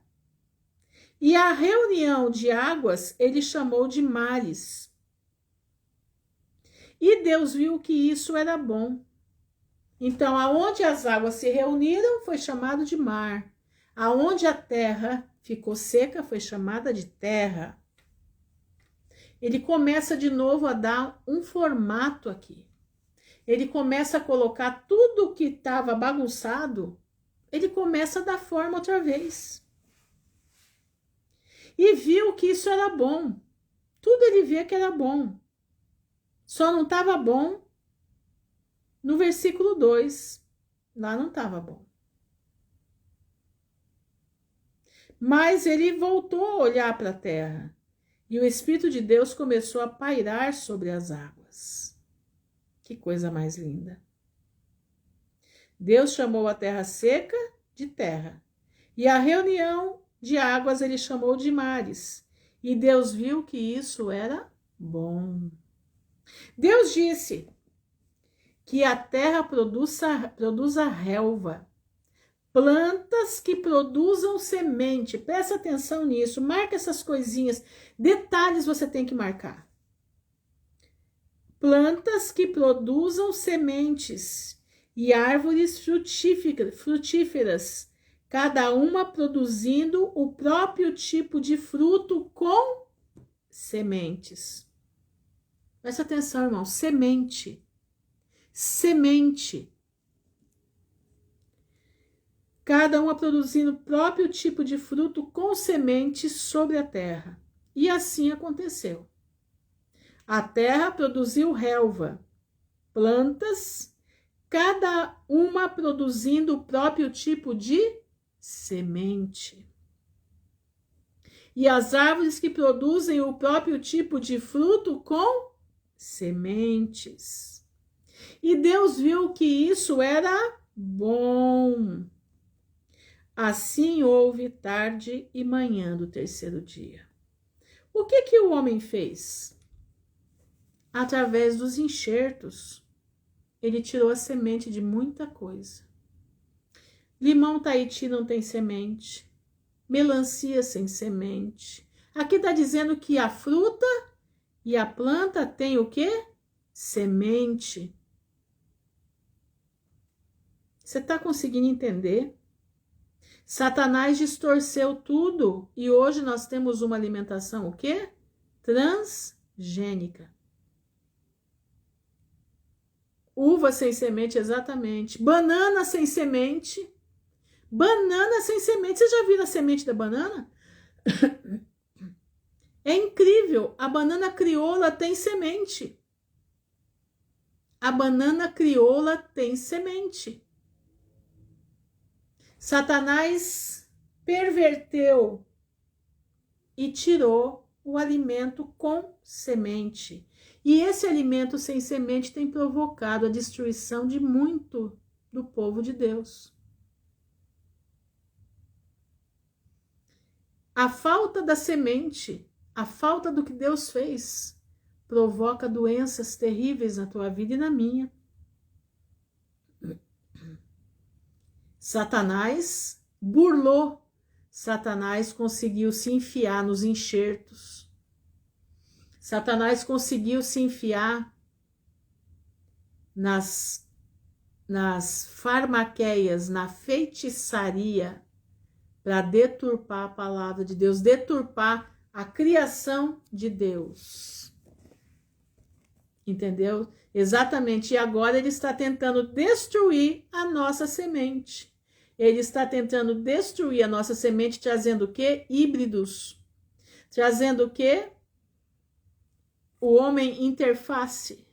E a reunião de águas ele chamou de mares. E Deus viu que isso era bom. Então, aonde as águas se reuniram, foi chamado de mar. Aonde a terra ficou seca, foi chamada de terra. Ele começa de novo a dar um formato aqui. Ele começa a colocar tudo que estava bagunçado, ele começa a dar forma outra vez. E viu que isso era bom. Tudo ele via que era bom. Só não estava bom no versículo 2. Lá não estava bom. Mas ele voltou a olhar para a terra. E o Espírito de Deus começou a pairar sobre as águas. Que coisa mais linda. Deus chamou a terra seca de terra. E a reunião de águas ele chamou de mares. E Deus viu que isso era bom. Deus disse que a terra produza relva, plantas que produzam semente. Presta atenção nisso, marca essas coisinhas. Detalhes você tem que marcar. Plantas que produzam sementes e árvores frutíferas, cada uma produzindo o próprio tipo de fruto com sementes. Presta atenção, irmão, semente. Semente. Cada uma produzindo o próprio tipo de fruto com sementes sobre a terra. E assim aconteceu. A terra produziu relva, plantas, cada uma produzindo o próprio tipo de semente. E as árvores que produzem o próprio tipo de fruto com sementes. E Deus viu que isso era bom. Assim houve tarde e manhã do terceiro dia. O que o homem fez? Através dos enxertos, ele tirou a semente de muita coisa. Limão Tahiti não tem semente. Melancia sem semente. Aqui está dizendo que a fruta e a planta tem o quê? Semente. Você está conseguindo entender? Satanás distorceu tudo e hoje nós temos uma alimentação o quê? Transgênica. Uva sem semente, exatamente. Banana sem semente. Banana sem semente. Você já viu a semente da banana? É incrível. A banana crioula tem semente. A banana crioula tem semente. Satanás perverteu e tirou o alimento com semente. E esse alimento sem semente tem provocado a destruição de muito do povo de Deus. A falta da semente, a falta do que Deus fez, provoca doenças terríveis na tua vida e na minha. Satanás burlou, Satanás conseguiu se enfiar nos enxertos, Satanás conseguiu se enfiar nas farmaqueias, na feitiçaria, para deturpar a palavra de Deus, deturpar a criação de Deus. Entendeu? Exatamente. E agora ele está tentando destruir a nossa semente. Ele está tentando destruir a nossa semente, trazendo o quê? Híbridos. Trazendo o quê? O homem interface.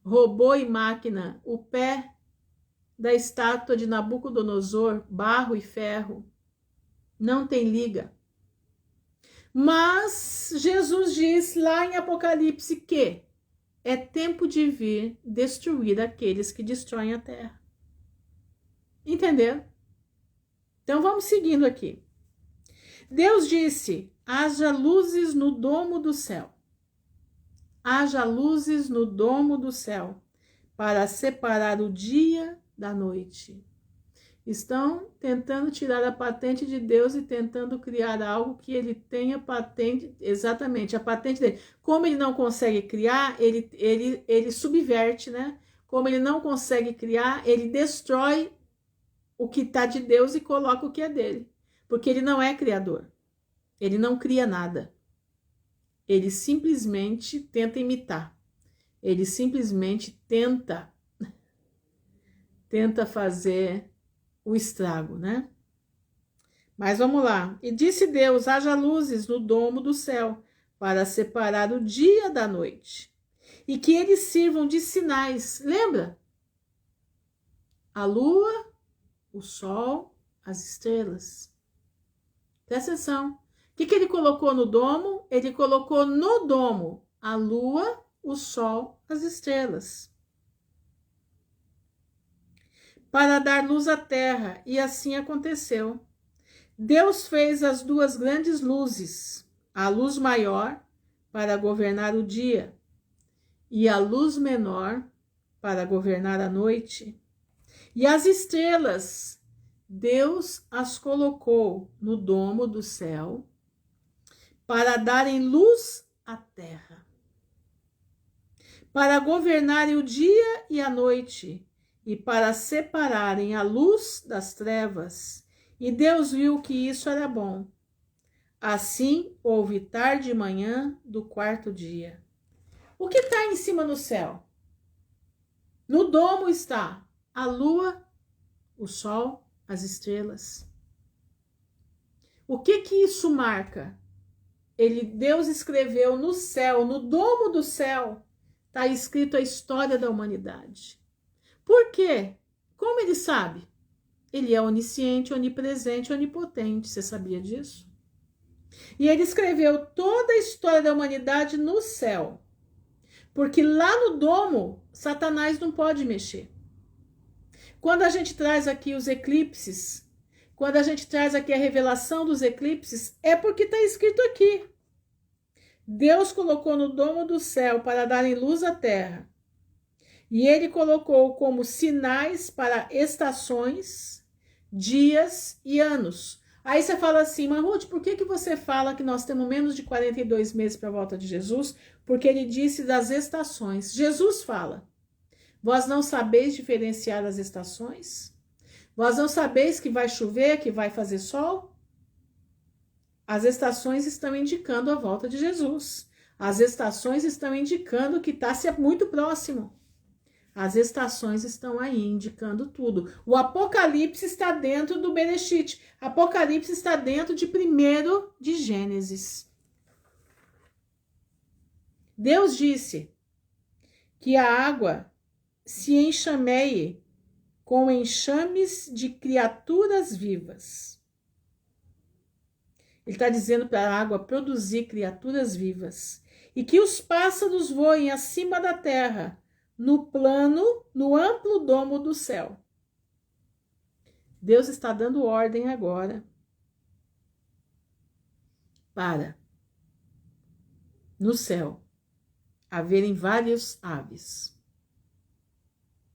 Robô e máquina. O pé da estátua de Nabucodonosor, barro e ferro. Não tem liga. Mas Jesus diz lá em Apocalipse que é tempo de vir destruir aqueles que destroem a terra. Entendeu? Então vamos seguindo aqui. Deus disse: haja luzes no domo do céu. Haja luzes no domo do céu, para separar o dia da noite. Estão tentando tirar a patente de Deus e tentando criar algo que ele tenha patente, exatamente, a patente dele. Como ele não consegue criar, ele subverte, né? Como ele não consegue criar, ele destrói o que está de Deus e coloca o que é dele. Porque ele não é criador. Ele não cria nada. Ele simplesmente tenta imitar. Ele simplesmente tenta fazer o estrago, né? Mas vamos lá. E disse Deus: haja luzes no domo do céu, para separar o dia da noite, e que eles sirvam de sinais. Lembra? A lua, o sol, as estrelas. Presta atenção. O que ele colocou no domo? Ele colocou no domo a lua, o sol, as estrelas, para dar luz à terra, e assim aconteceu. Deus fez as duas grandes luzes, a luz maior para governar o dia e a luz menor para governar a noite. E as estrelas, Deus as colocou no domo do céu para darem luz à terra, para governarem o dia e a noite, e para separarem a luz das trevas. E Deus viu que isso era bom. Assim houve tarde e manhã do quarto dia. O que está em cima no céu? No domo está a lua, o sol, as estrelas. O que isso marca? Deus escreveu no céu, no domo do céu, está escrito a história da humanidade. Por quê? Como ele sabe? Ele é onisciente, onipresente, onipotente. Você sabia disso? E ele escreveu toda a história da humanidade no céu. Porque lá no domo, Satanás não pode mexer. Quando a gente traz aqui os eclipses, Quando a gente traz aqui a revelação dos eclipses, é porque está escrito aqui. Deus colocou no domo do céu para dar luz à terra. E ele colocou como sinais para estações, dias e anos. Aí você fala assim, mas Ruth, por que você fala que nós temos menos de 42 meses para a volta de Jesus? Porque ele disse das estações. Jesus fala, vós não sabeis diferenciar as estações? Vós não sabeis que vai chover, que vai fazer sol? As estações estão indicando a volta de Jesus. As estações estão indicando que está muito próximo. As estações estão aí indicando tudo. O Apocalipse está dentro do Bereshit. Apocalipse está dentro de 1 de Gênesis. Deus disse que a água se enxameie com enxames de criaturas vivas. Ele está dizendo para a água produzir criaturas vivas. E que os pássaros voem acima da terra, no amplo domo do céu. Deus está dando ordem agora para, no céu, haverem várias aves.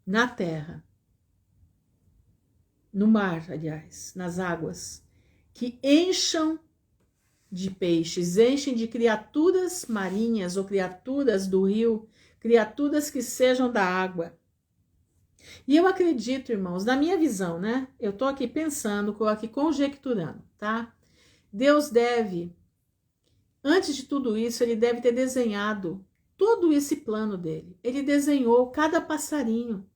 Na terra, no mar, aliás, nas águas, que encham de peixes, enchem de criaturas marinhas ou criaturas do rio, criaturas que sejam da água. E eu acredito, irmãos, na minha visão, né? Eu tô aqui pensando, tô aqui conjecturando, tá? Deus deve, antes de tudo isso, ele deve ter desenhado todo esse plano dele. Ele desenhou cada passarinho.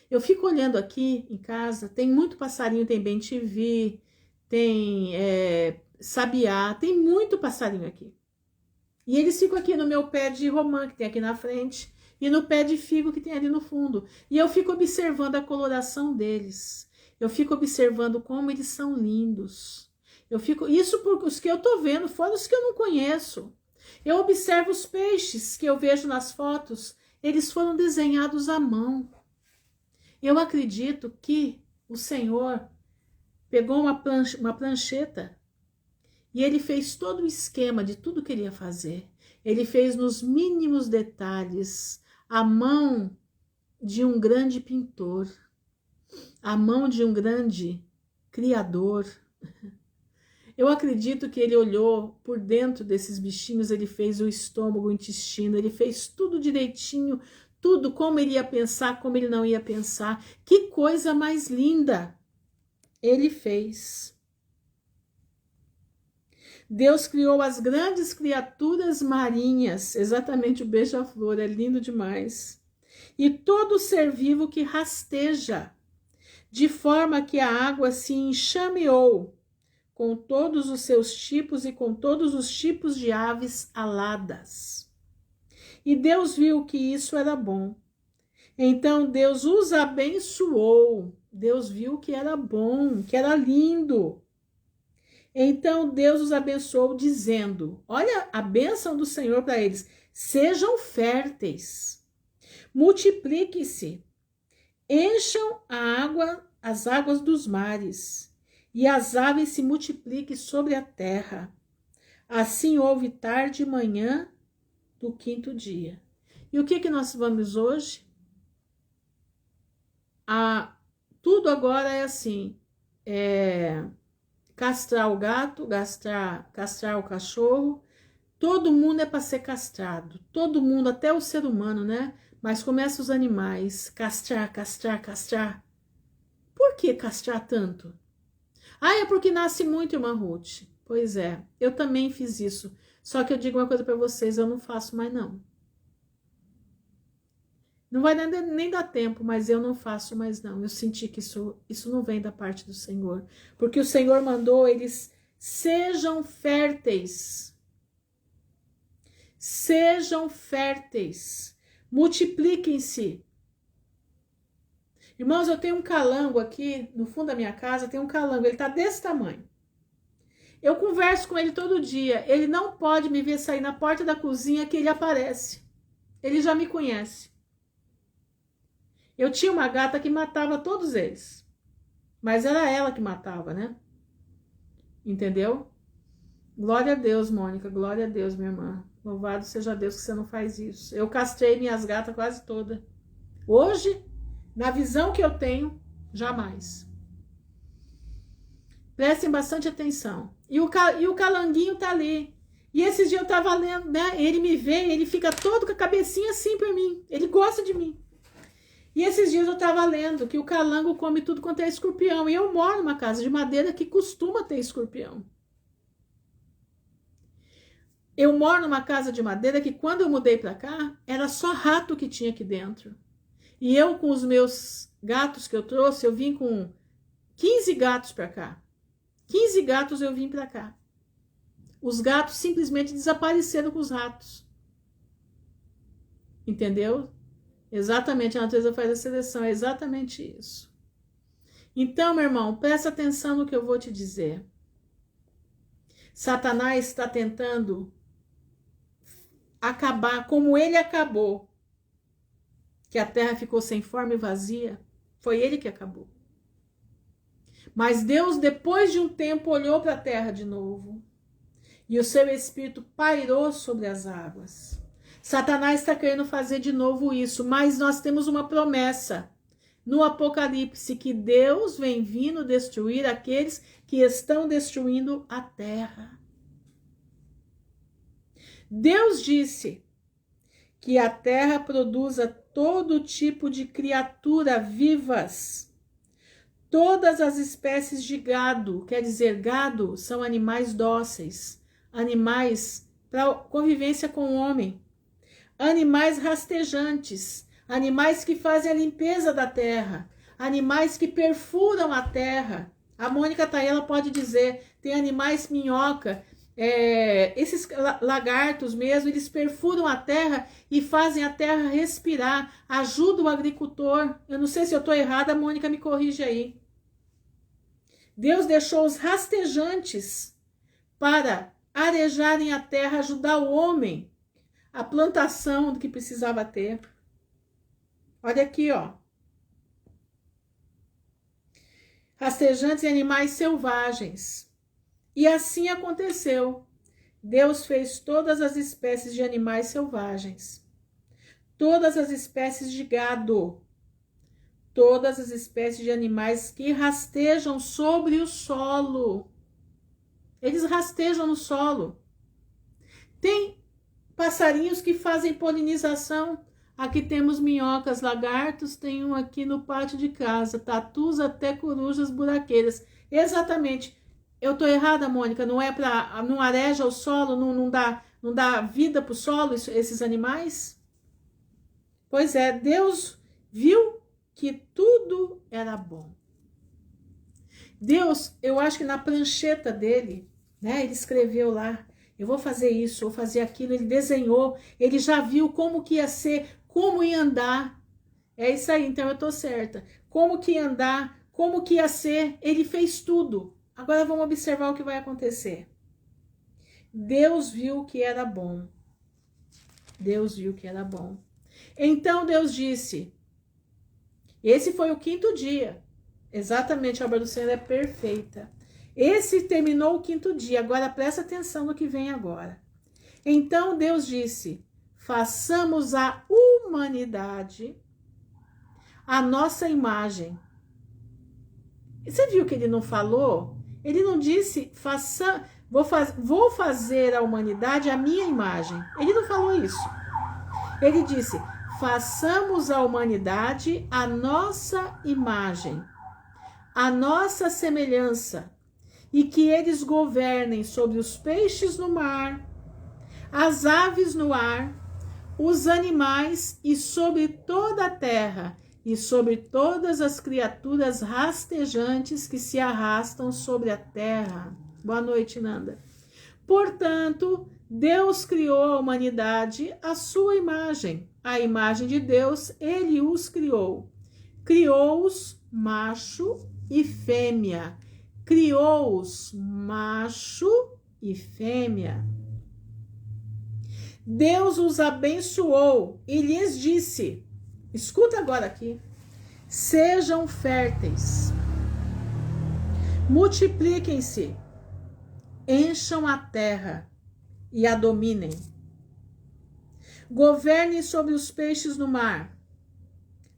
Eu fico olhando aqui em casa, tem muito passarinho, tem bem-te-vi, tem sabiá, tem muito passarinho aqui. E eles ficam aqui no meu pé de romã, que tem aqui na frente, e no pé de figo, que tem ali no fundo. E eu fico observando a coloração deles. Eu fico observando como eles são lindos. Isso por os que eu tô vendo, fora os que eu não conheço. Eu observo os peixes que eu vejo nas fotos, eles foram desenhados à mão. Eu acredito que o Senhor pegou uma prancheta e ele fez todo o esquema de tudo que ele ia fazer. Ele fez nos mínimos detalhes a mão de um grande pintor, a mão de um grande criador. Eu acredito que ele olhou por dentro desses bichinhos, ele fez o estômago, o intestino, ele fez tudo direitinho, tudo como ele ia pensar, como ele não ia pensar. Que coisa mais linda ele fez. Deus criou as grandes criaturas marinhas, exatamente o beija-flor, é lindo demais. E todo ser vivo que rasteja, de forma que a água se enxameou com todos os seus tipos e com todos os tipos de aves aladas. E Deus viu que isso era bom. Então Deus os abençoou. Deus viu que era bom, que era lindo. Então Deus os abençoou dizendo, olha a bênção do Senhor para eles, sejam férteis, multipliquem-se, encham as águas dos mares, e as aves se multipliquem sobre a terra. Assim houve tarde e manhã do 5º dia. E o que nós vamos hoje? Tudo agora é assim, castrar o gato, castrar o cachorro, todo mundo é para ser castrado, todo mundo, até o ser humano, né? Mas começa os animais, castrar. Por que castrar tanto? É porque nasce muito, irmã Ruth. Pois é, eu também fiz isso, só que eu digo uma coisa para vocês, eu não faço mais não. Não vai nem dar tempo, mas eu não faço mais não. Eu senti que isso não vem da parte do Senhor. Porque o Senhor mandou eles sejam férteis. Sejam férteis. Multipliquem-se. Irmãos, eu tenho um calango aqui no fundo da minha casa, tem um calango, ele tá desse tamanho. Eu converso com ele todo dia. Ele não pode me ver sair na porta da cozinha que ele aparece. Ele já me conhece. Eu tinha uma gata que matava todos eles. Mas era ela que matava, né? Entendeu? Glória a Deus, Mônica. Glória a Deus, minha irmã. Louvado seja Deus que você não faz isso. Eu castrei minhas gatas quase todas. Hoje, na visão que eu tenho, jamais. Prestem bastante atenção. E o calanguinho tá ali. E esses dias eu tava lendo, né? Ele me vê, ele fica todo com a cabecinha assim por mim. Ele gosta de mim. E esses dias eu tava lendo que o calango come tudo quanto é escorpião. E eu moro numa casa de madeira que costuma ter escorpião. Eu moro numa casa de madeira que quando eu mudei pra cá, era só rato que tinha aqui dentro. E eu com os meus gatos que eu trouxe, eu vim com 15 gatos pra cá. 15 gatos eu vim pra cá. Os gatos simplesmente desapareceram com os ratos. Entendeu? Exatamente, a natureza faz a seleção, é exatamente isso. Então, meu irmão, presta atenção no que eu vou te dizer. Satanás está tentando acabar como ele acabou, que a terra ficou sem forma e vazia, foi ele que acabou. Mas Deus, depois de um tempo, olhou para a terra de novo, e o seu espírito pairou sobre as águas. Satanás está querendo fazer de novo isso, mas nós temos uma promessa no Apocalipse, que Deus vem vindo destruir aqueles que estão destruindo a terra. Deus disse que a terra produza todo tipo de criatura vivas, todas as espécies de gado. Quer dizer, gado são animais dóceis, animais para convivência com o homem, animais rastejantes, animais que fazem a limpeza da terra, animais que perfuram a terra. A Mônica tá aí, ela pode dizer, tem animais minhoca, esses lagartos mesmo, eles perfuram a terra e fazem a terra respirar, ajudam o agricultor. Eu não sei se eu estou errada, a Mônica me corrige aí. Deus deixou os rastejantes para arejarem a terra, ajudar o homem, a plantação do que precisava ter. Olha aqui, ó. Rastejantes e animais selvagens. E assim aconteceu. Deus fez todas as espécies de animais selvagens, todas as espécies de gado, todas as espécies de animais que rastejam sobre o solo. Eles rastejam no solo. Tem passarinhos que fazem polinização. Aqui temos minhocas, lagartos, tem um aqui no pátio de casa, tatus até corujas buraqueiras. Exatamente. Eu tô errada, Mônica? Não é para, não areja o solo, não dá vida pro solo esses animais? Pois é, Deus viu que tudo era bom. Deus, eu acho que na prancheta dele, né, ele escreveu lá, eu vou fazer isso, vou fazer aquilo, ele desenhou, ele já viu como que ia ser, como ia andar. É isso aí, então eu tô certa. Como que ia andar, como que ia ser, ele fez tudo. Agora vamos observar o que vai acontecer. Deus viu que era bom. Deus viu que era bom. Então Deus disse, esse foi o 5º dia. Exatamente, a obra do Senhor é perfeita. Esse terminou o 5º dia. Agora presta atenção no que vem agora. Então Deus disse, façamos a humanidade a nossa imagem. Você viu que ele não falou? Ele não disse, vou fazer a humanidade a minha imagem. Ele não falou isso. Ele disse, façamos a humanidade a nossa imagem, a nossa semelhança, e que eles governem sobre os peixes no mar, as aves no ar, os animais e sobre toda a terra, e sobre todas as criaturas rastejantes que se arrastam sobre a terra. Boa noite, Nanda. Portanto, Deus criou a humanidade à sua imagem. A imagem de Deus, ele os criou. Criou-os macho e fêmea. Criou-os macho e fêmea. Deus os abençoou e lhes disse, escuta agora aqui, sejam férteis multipliquem-se, encham a terra e a dominem. Governem sobre os peixes no mar,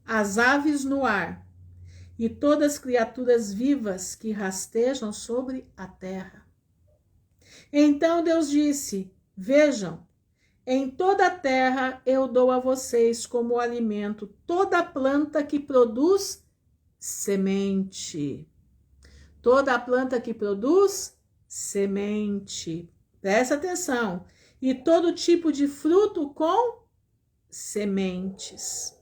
as aves no ar e todas as criaturas vivas que rastejam sobre a terra. Então Deus disse: vejam, em toda a terra eu dou a vocês como alimento toda planta que produz semente. Toda planta que produz semente. Presta atenção. E todo tipo de fruto com sementes.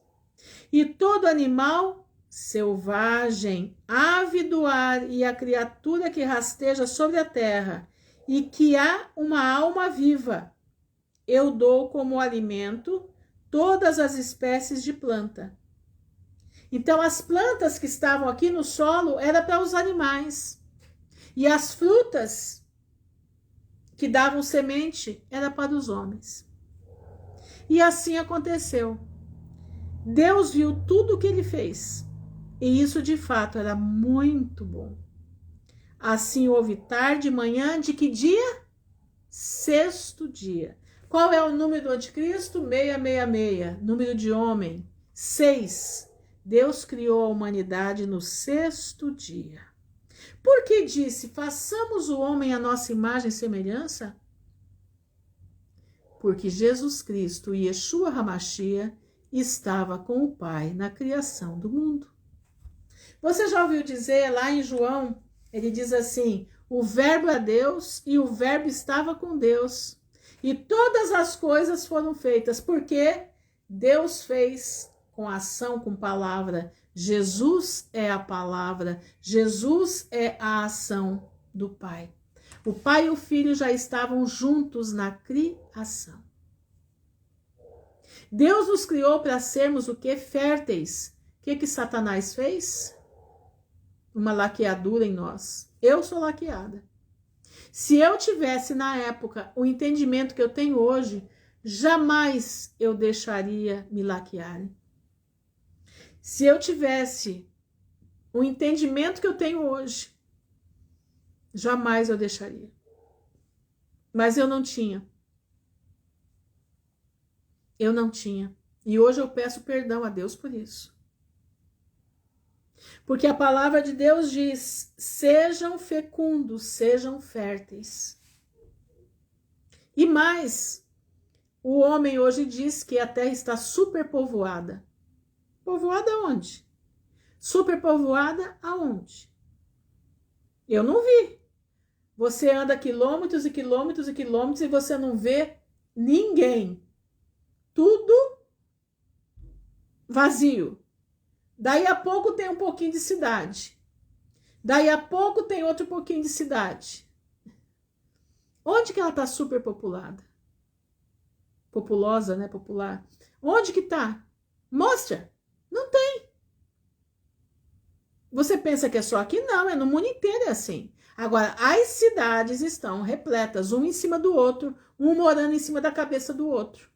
E todo animal selvagem, ave do ar e a criatura que rasteja sobre a terra, e que há uma alma viva, eu dou como alimento todas as espécies de planta. Então, as plantas que estavam aqui no solo era para os animais. E as frutas que davam semente era para os homens. E assim aconteceu. Deus viu tudo o que ele fez. E isso, de fato, era muito bom. Assim houve tarde e manhã de que dia? Sexto dia. Qual é o número do anticristo? 666. Número de homem. 6. Deus criou a humanidade no sexto dia. Por que disse, façamos o homem à nossa imagem e semelhança? Porque Jesus Cristo, Yeshua HaMashiach, estava com o Pai na criação do mundo. Você já ouviu dizer lá em João, ele diz assim, o verbo é Deus e o verbo estava com Deus. E todas as coisas foram feitas, porque Deus fez com ação, com palavra. Jesus é a palavra, Jesus é a ação do Pai. O Pai e o Filho já estavam juntos na criação. Deus nos criou para sermos o que? Férteis. O que Satanás fez? Uma laqueadura em nós. Eu sou laqueada. Se eu tivesse na época o entendimento que eu tenho hoje, jamais eu deixaria me laquearem. Se eu tivesse o entendimento que eu tenho hoje, jamais eu deixaria. Mas eu não tinha. Eu não tinha. E hoje eu peço perdão a Deus por isso. Porque a palavra de Deus diz, sejam fecundos, sejam férteis. E mais, o homem hoje diz que a terra está superpovoada. Povoada onde? Superpovoada aonde? Eu não vi. Você anda quilômetros e quilômetros e quilômetros e você não vê ninguém. Tudo vazio. Daí a pouco tem um pouquinho de cidade. Daí a pouco tem outro pouquinho de cidade. Onde que ela está superpopulada? Populosa, né? Popular. Onde que tá? Mostra. Não tem. Você pensa que é só aqui? Não, é no mundo inteiro é assim. Agora, as cidades estão repletas, um em cima do outro, um morando em cima da cabeça do outro.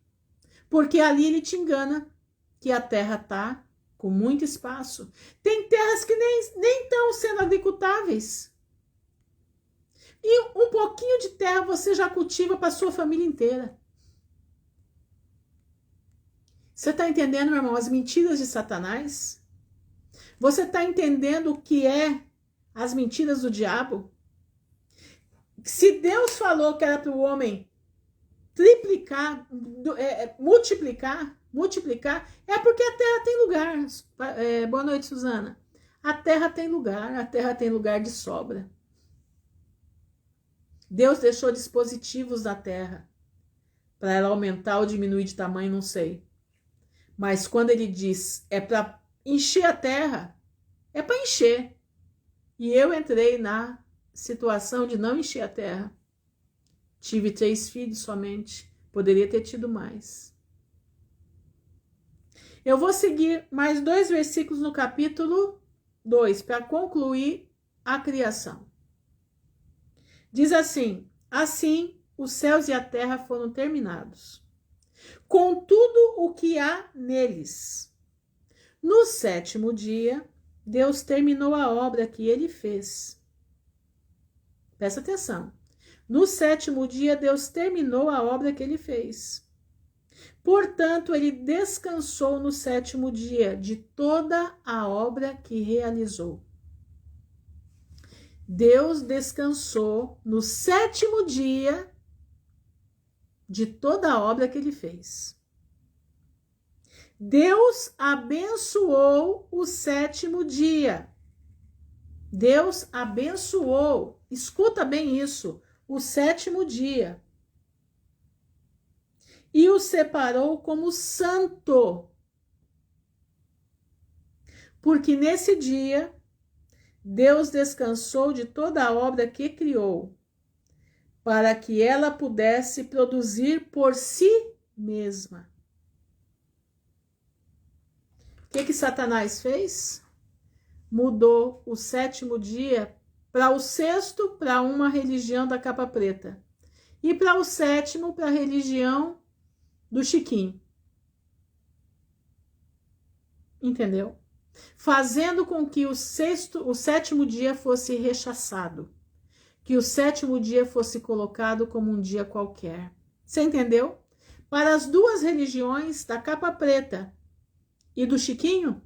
Porque ali ele te engana que a terra está com muito espaço. Tem terras que nem estão sendo agricultáveis. E um pouquinho de terra você já cultiva para a sua família inteira. Você está entendendo, meu irmão, as mentiras de Satanás? Você está entendendo o que é as mentiras do diabo? Se Deus falou que era para o homem triplicar, multiplicar, é porque a terra tem lugar. Boa noite, Suzana. A terra tem lugar de sobra. Deus deixou dispositivos na terra para ela aumentar ou diminuir de tamanho, não sei. Mas quando ele diz é para encher a terra, é para encher. E eu entrei na situação de não encher a terra. Tive 3 filhos somente. Poderia ter tido mais. Eu vou seguir mais 2 versículos no capítulo 2 para concluir a criação. Diz assim: assim os céus e a terra foram terminados, com tudo o que há neles. No 7º dia, Deus terminou a obra que ele fez. Presta atenção. No sétimo dia, Deus terminou a obra que ele fez. Portanto, ele descansou no sétimo dia de toda a obra que realizou. Deus descansou no sétimo dia de toda a obra que ele fez. Deus abençoou o sétimo dia. Deus abençoou, escuta bem isso, o sétimo dia. E o separou como santo. Porque nesse dia, Deus descansou de toda a obra que criou, para que ela pudesse produzir por si mesma. O que Satanás fez? Mudou o sétimo dia para o sexto, para uma religião da capa preta. E para o sétimo, para a religião do Chiquinho. Entendeu? Fazendo com que o sétimo dia fosse rechaçado. Que o sétimo dia fosse colocado como um dia qualquer. Você entendeu? Para as duas religiões da capa preta e do Chiquinho,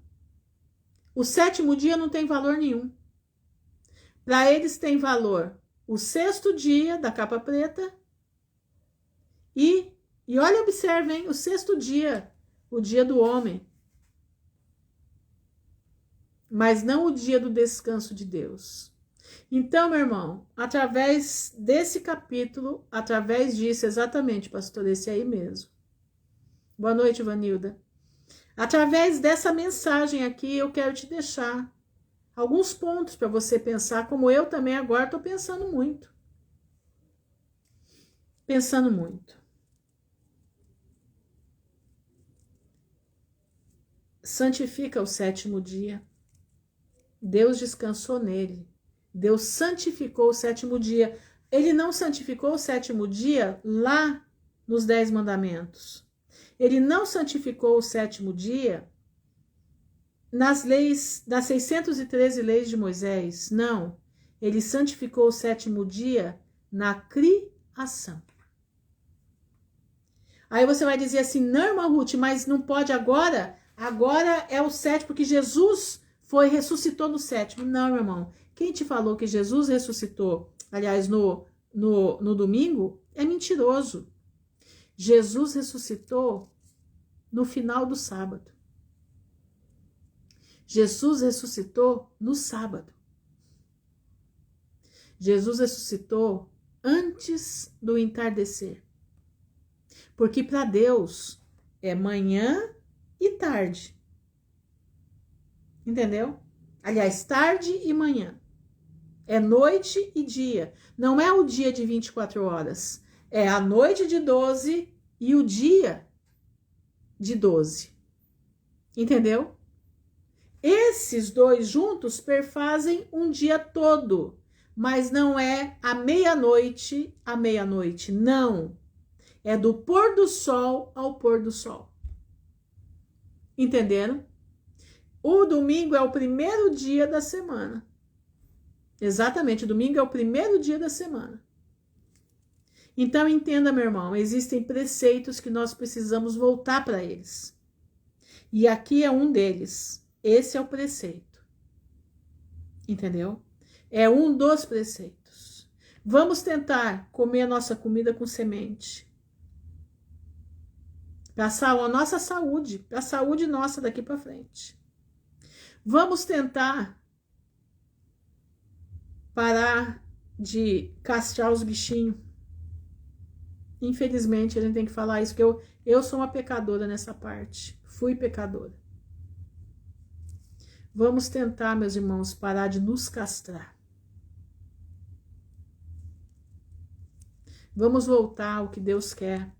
o sétimo dia não tem valor nenhum. Para eles tem valor o sexto dia da capa preta e olha, observem, o sexto dia, o dia do homem. Mas não o dia do descanso de Deus. Então, meu irmão, através desse capítulo, através disso, exatamente, pastor, esse aí mesmo. Boa noite, Vanilda. Através dessa mensagem aqui, eu quero te deixar alguns pontos para você pensar, como eu também agora estou pensando muito. Pensando muito. Santifica o sétimo dia. Deus descansou nele. Deus santificou o sétimo dia. Ele não santificou o sétimo dia lá nos 10 mandamentos. Ele não santificou o sétimo dia nas leis, das 613 leis de Moisés. Não. Ele santificou o sétimo dia na criação. Aí você vai dizer assim, não, irmã Ruth, mas não pode agora? Agora é o sétimo, porque Jesus ressuscitou no sétimo. Não, meu irmão. Quem te falou que Jesus ressuscitou, aliás, no domingo, é mentiroso. Jesus ressuscitou no final do sábado. Jesus ressuscitou no sábado. Jesus ressuscitou antes do entardecer. Porque para Deus é manhã e tarde. Entendeu? Aliás, tarde e manhã. É noite e dia. Não é o dia de 24 horas. É a noite de 12 e o dia de 12. Entendeu? Esses dois juntos perfazem um dia todo. Mas não é a meia-noite à meia-noite. Não. É do pôr do sol ao pôr do sol. Entenderam? O domingo é o primeiro dia da semana. Exatamente, o domingo é o primeiro dia da semana. Então, entenda, meu irmão, existem preceitos que nós precisamos voltar para eles. E aqui é um deles. Esse é o preceito. Entendeu? É um dos preceitos. Vamos tentar comer a nossa comida com semente. Para a nossa saúde, para a saúde nossa daqui para frente. Vamos tentar parar de castrar os bichinhos. Infelizmente, a gente tem que falar isso, porque eu sou uma pecadora nessa parte. Fui pecadora. Vamos tentar, meus irmãos, parar de nos castrar. Vamos voltar ao que Deus quer.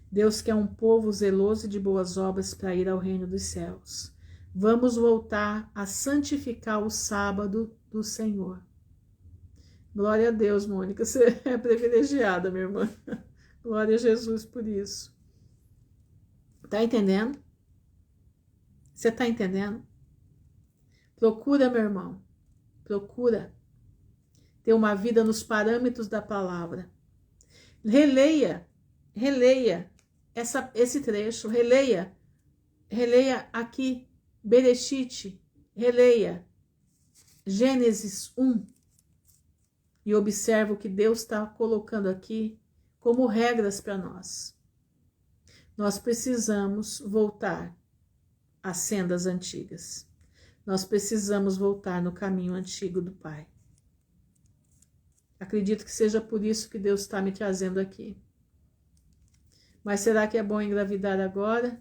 Deus quer um povo zeloso e de boas obras para ir ao reino dos céus. Vamos voltar a santificar o sábado do Senhor. Glória a Deus, Mônica, você é privilegiada, minha irmã. Glória a Jesus por isso. Tá entendendo? Você tá entendendo? Procura, meu irmão. Procura ter uma vida nos parâmetros da palavra. Releia esse trecho, releia aqui, Bereshit, releia Gênesis 1 e observa o que Deus está colocando aqui como regras para nós. Nós precisamos voltar às sendas antigas. Nós precisamos voltar no caminho antigo do Pai. Acredito que seja por isso que Deus está me trazendo aqui. Mas será que é bom engravidar agora?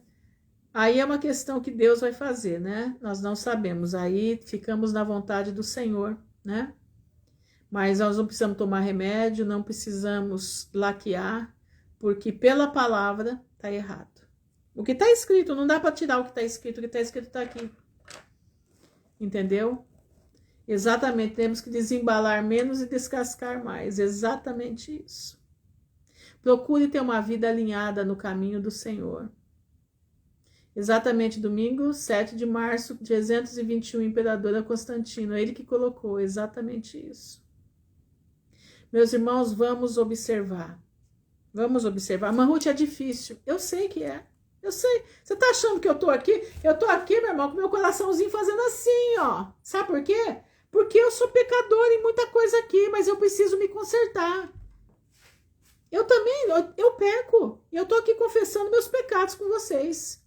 Aí é uma questão que Deus vai fazer, né? Nós não sabemos. Aí ficamos na vontade do Senhor, né? Mas nós não precisamos tomar remédio, não precisamos laquear, porque pela palavra está errado. O que está escrito, não dá para tirar o que está escrito está aqui. Entendeu? Exatamente, temos que desembalar menos e descascar mais. Exatamente isso. Procure ter uma vida alinhada no caminho do Senhor. Exatamente, domingo 7 de março de 321, Imperadora Constantino. É ele que colocou exatamente isso. Meus irmãos, vamos observar. Vamos observar. Marrute, é difícil. Eu sei que é. Eu sei. Você tá achando que eu tô aqui? Eu tô aqui, meu irmão, com meu coraçãozinho fazendo assim, ó. Sabe por quê? Porque eu sou pecador em muita coisa aqui, mas eu preciso me consertar. Eu também, eu peco. E eu tô aqui confessando meus pecados com vocês.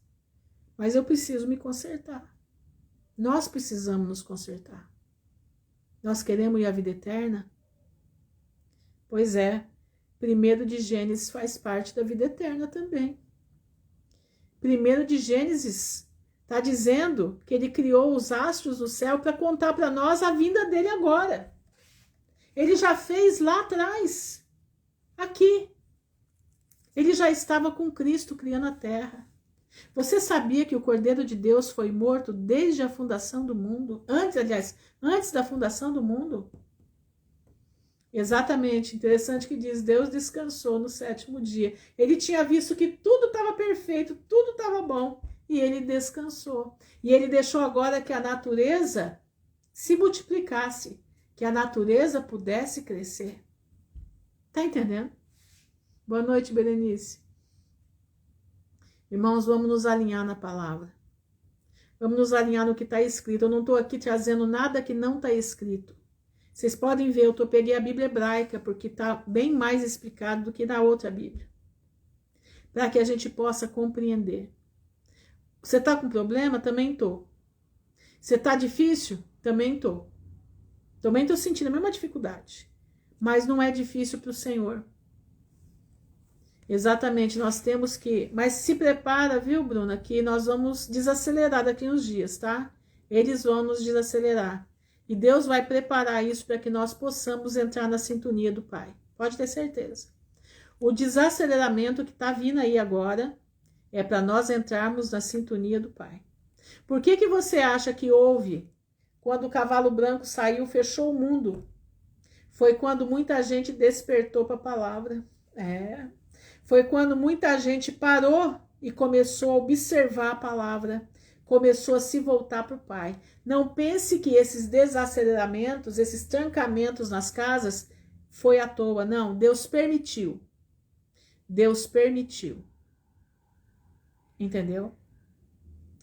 Mas eu preciso me consertar. Nós precisamos nos consertar. Nós queremos ir à vida eterna? Pois é, 1 de Gênesis faz parte da vida eterna também. 1 de Gênesis está dizendo que ele criou os astros do céu para contar para nós a vinda dele agora. Ele já fez lá atrás, aqui. Ele já estava com Cristo criando a terra. Você sabia que o Cordeiro de Deus foi morto desde a fundação do mundo? Antes da fundação do mundo? Exatamente, interessante que diz, Deus descansou no 7º dia. Ele tinha visto que tudo estava perfeito, tudo estava bom, e ele descansou. E ele deixou agora que a natureza se multiplicasse, que a natureza pudesse crescer. Tá entendendo? Boa noite, Berenice. Irmãos, vamos nos alinhar na palavra. Vamos nos alinhar no que está escrito. Eu não estou aqui trazendo nada que não está escrito. Vocês podem ver, eu peguei a Bíblia hebraica, porque está bem mais explicado do que na outra Bíblia. Para que a gente possa compreender. Você está com problema? Também estou. Você está difícil? Também estou. Também estou sentindo a mesma dificuldade. Mas não é difícil para o Senhor. Exatamente, nós temos que... Mas se prepara, viu, Bruna, que nós vamos desacelerar daqui uns dias, tá? Eles vão nos desacelerar. E Deus vai preparar isso para que nós possamos entrar na sintonia do Pai. Pode ter certeza. O desaceleramento que está vindo aí agora é para nós entrarmos na sintonia do Pai. Por que você acha que houve, quando o cavalo branco saiu, fechou o mundo? Foi quando muita gente despertou para a palavra. Foi quando muita gente parou e começou a observar a palavra, começou a se voltar para o Pai. Não pense que esses desaceleramentos, esses trancamentos nas casas, foi à toa. Não, Deus permitiu. Deus permitiu. Entendeu?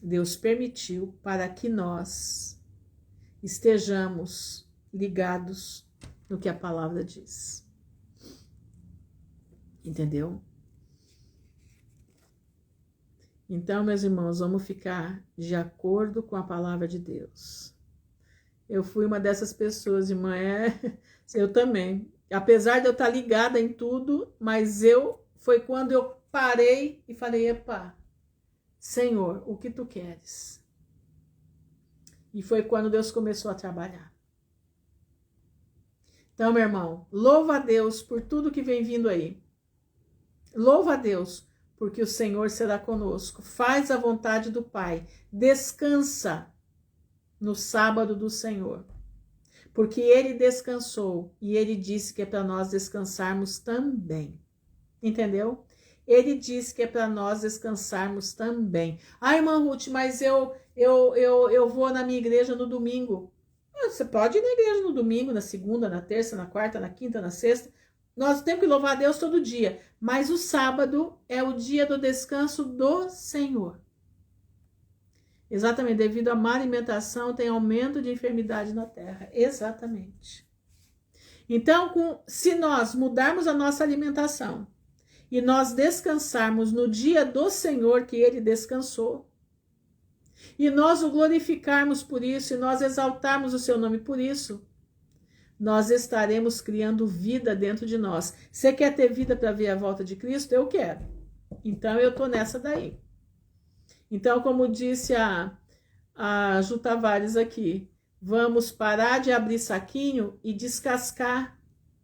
Deus permitiu para que nós estejamos ligados no que a palavra diz. Entendeu? Então, meus irmãos, vamos ficar de acordo com a palavra de Deus. Eu fui uma dessas pessoas, irmã, eu também. Apesar de eu estar ligada em tudo, mas foi quando eu parei e falei, epa, Senhor, o que tu queres? E foi quando Deus começou a trabalhar. Então, meu irmão, louva a Deus por tudo que vem vindo aí. Louva a Deus, porque o Senhor será conosco. Faz a vontade do Pai. Descansa no sábado do Senhor. Porque Ele descansou e Ele disse que é para nós descansarmos também. Entendeu? Ele disse que é para nós descansarmos também. Ai, irmã Ruth, mas eu vou na minha igreja no domingo. Você pode ir na igreja no domingo, na segunda, na terça, na quarta, na quinta, na sexta. Nós temos que louvar a Deus todo dia. Mas o sábado é o dia do descanso do Senhor. Exatamente, devido à má alimentação, tem aumento de enfermidade na terra. Exatamente. Então, se nós mudarmos a nossa alimentação e nós descansarmos no dia do Senhor que Ele descansou, e nós o glorificarmos por isso, e nós exaltarmos o seu nome por isso, nós estaremos criando vida dentro de nós. Você quer ter vida para ver a volta de Cristo? Eu quero. Então, eu estou nessa daí. Então, como disse a Ju Tavares aqui, vamos parar de abrir saquinho e descascar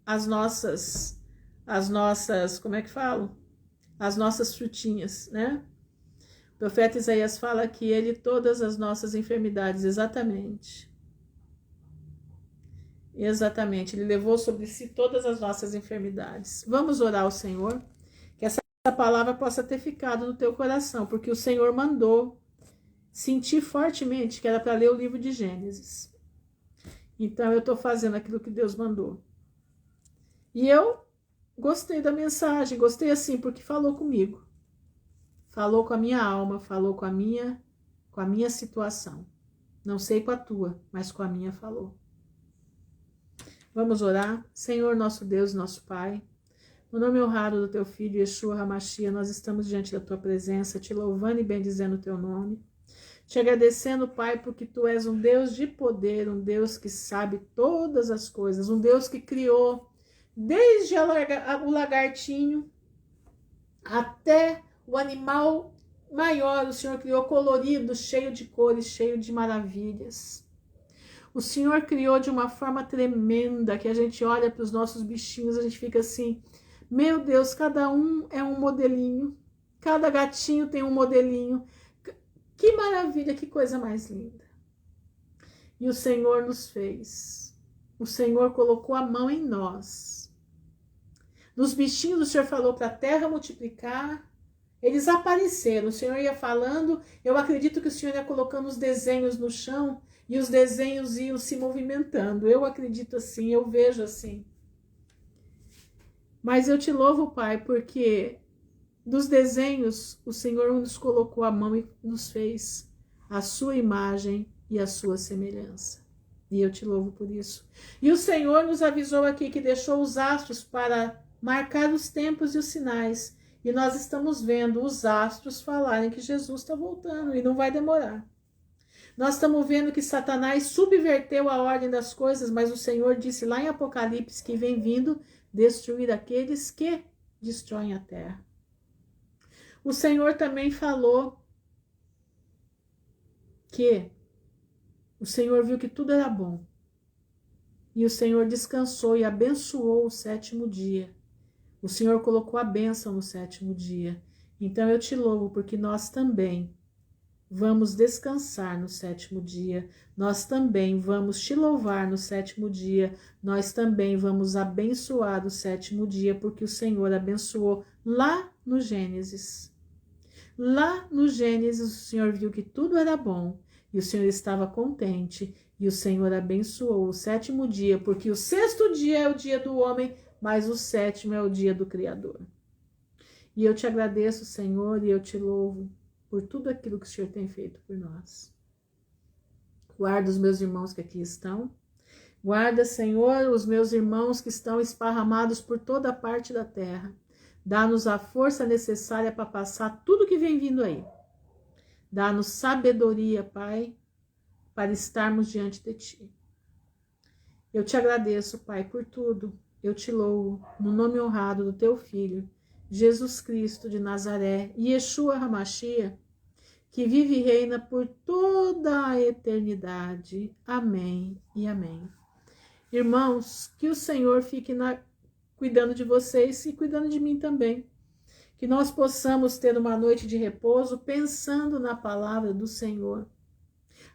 as nossas, como é que falo? As nossas frutinhas, né? O profeta Isaías fala que ele todas as nossas enfermidades, exatamente. Exatamente, ele levou sobre si todas as nossas enfermidades. Vamos orar ao Senhor, que essa palavra possa ter ficado no teu coração, porque o Senhor mandou sentir fortemente que era para ler o livro de Gênesis. Então eu estou fazendo aquilo que Deus mandou. E eu gostei da mensagem, gostei assim, porque falou comigo. Falou com a minha alma, falou com a minha situação. Não sei com a tua, mas com a minha falou. Vamos orar. Senhor, nosso Deus, nosso Pai, no nome honrado do teu Filho, Yeshua HaMashiach, nós estamos diante da tua presença, te louvando e bendizendo o teu nome. Te agradecendo, Pai, porque tu és um Deus de poder, um Deus que sabe todas as coisas, um Deus que criou desde o lagartinho até o animal maior, o Senhor criou colorido, cheio de cores, cheio de maravilhas. O Senhor criou de uma forma tremenda, que a gente olha para os nossos bichinhos, a gente fica assim, meu Deus, cada um é um modelinho, cada gatinho tem um modelinho. Que maravilha, que coisa mais linda. E o Senhor nos fez. O Senhor colocou a mão em nós. Nos bichinhos o Senhor falou para a terra multiplicar. Eles apareceram, o Senhor ia falando, eu acredito que o Senhor ia colocando os desenhos no chão e os desenhos iam se movimentando. Eu acredito assim, eu vejo assim. Mas eu te louvo, Pai, porque dos desenhos o Senhor nos colocou a mão e nos fez a sua imagem e a sua semelhança. E eu te louvo por isso. E o Senhor nos avisou aqui que deixou os astros para marcar os tempos e os sinais. E nós estamos vendo os astros falarem que Jesus está voltando e não vai demorar. Nós estamos vendo que Satanás subverteu a ordem das coisas, mas o Senhor disse lá em Apocalipse que vem vindo destruir aqueles que destroem a terra. O Senhor também falou que o Senhor viu que tudo era bom. E o Senhor descansou e abençoou o sétimo dia. O Senhor colocou a bênção no sétimo dia. Então eu te louvo porque nós também vamos descansar no sétimo dia. Nós também vamos te louvar no sétimo dia. Nós também vamos abençoar no sétimo dia porque o Senhor abençoou lá no Gênesis. Lá no Gênesis o Senhor viu que tudo era bom e o Senhor estava contente e o Senhor abençoou o sétimo dia porque o sexto dia é o dia do homem, mas o sétimo é o dia do Criador. E eu te agradeço, Senhor, e eu te louvo por tudo aquilo que o Senhor tem feito por nós. Guarda os meus irmãos que aqui estão. Guarda, Senhor, os meus irmãos que estão esparramados por toda a parte da terra. Dá-nos a força necessária para passar tudo que vem vindo aí. Dá-nos sabedoria, Pai, para estarmos diante de Ti. Eu te agradeço, Pai, por tudo. Eu te louvo no nome honrado do Teu Filho, Jesus Cristo de Nazaré, Yeshua HaMashiach, que vive e reina por toda a eternidade. Amém e amém. Irmãos, que o Senhor fique cuidando de vocês e cuidando de mim também. Que nós possamos ter uma noite de repouso pensando na palavra do Senhor,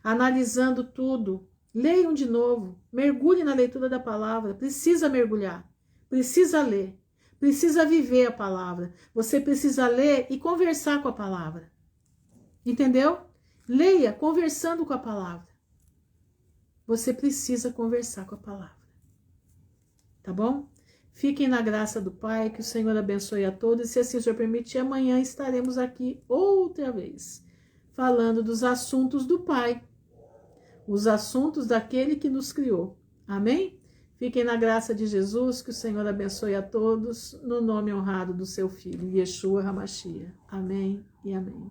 analisando tudo. Leiam de novo, mergulhe na leitura da palavra, precisa mergulhar, precisa ler, precisa viver a palavra. Você precisa ler e conversar com a palavra. Entendeu? Leia conversando com a palavra. você precisa conversar com a palavra. Tá bom? Fiquem na graça do Pai, que o Senhor abençoe a todos. E se assim o Senhor permitir, amanhã estaremos aqui outra vez, falando dos assuntos do Pai, os assuntos daquele que nos criou. Amém? Fiquem na graça de Jesus, que o Senhor abençoe a todos, no nome honrado do seu Filho, Yeshua HaMashiach. Amém e amém.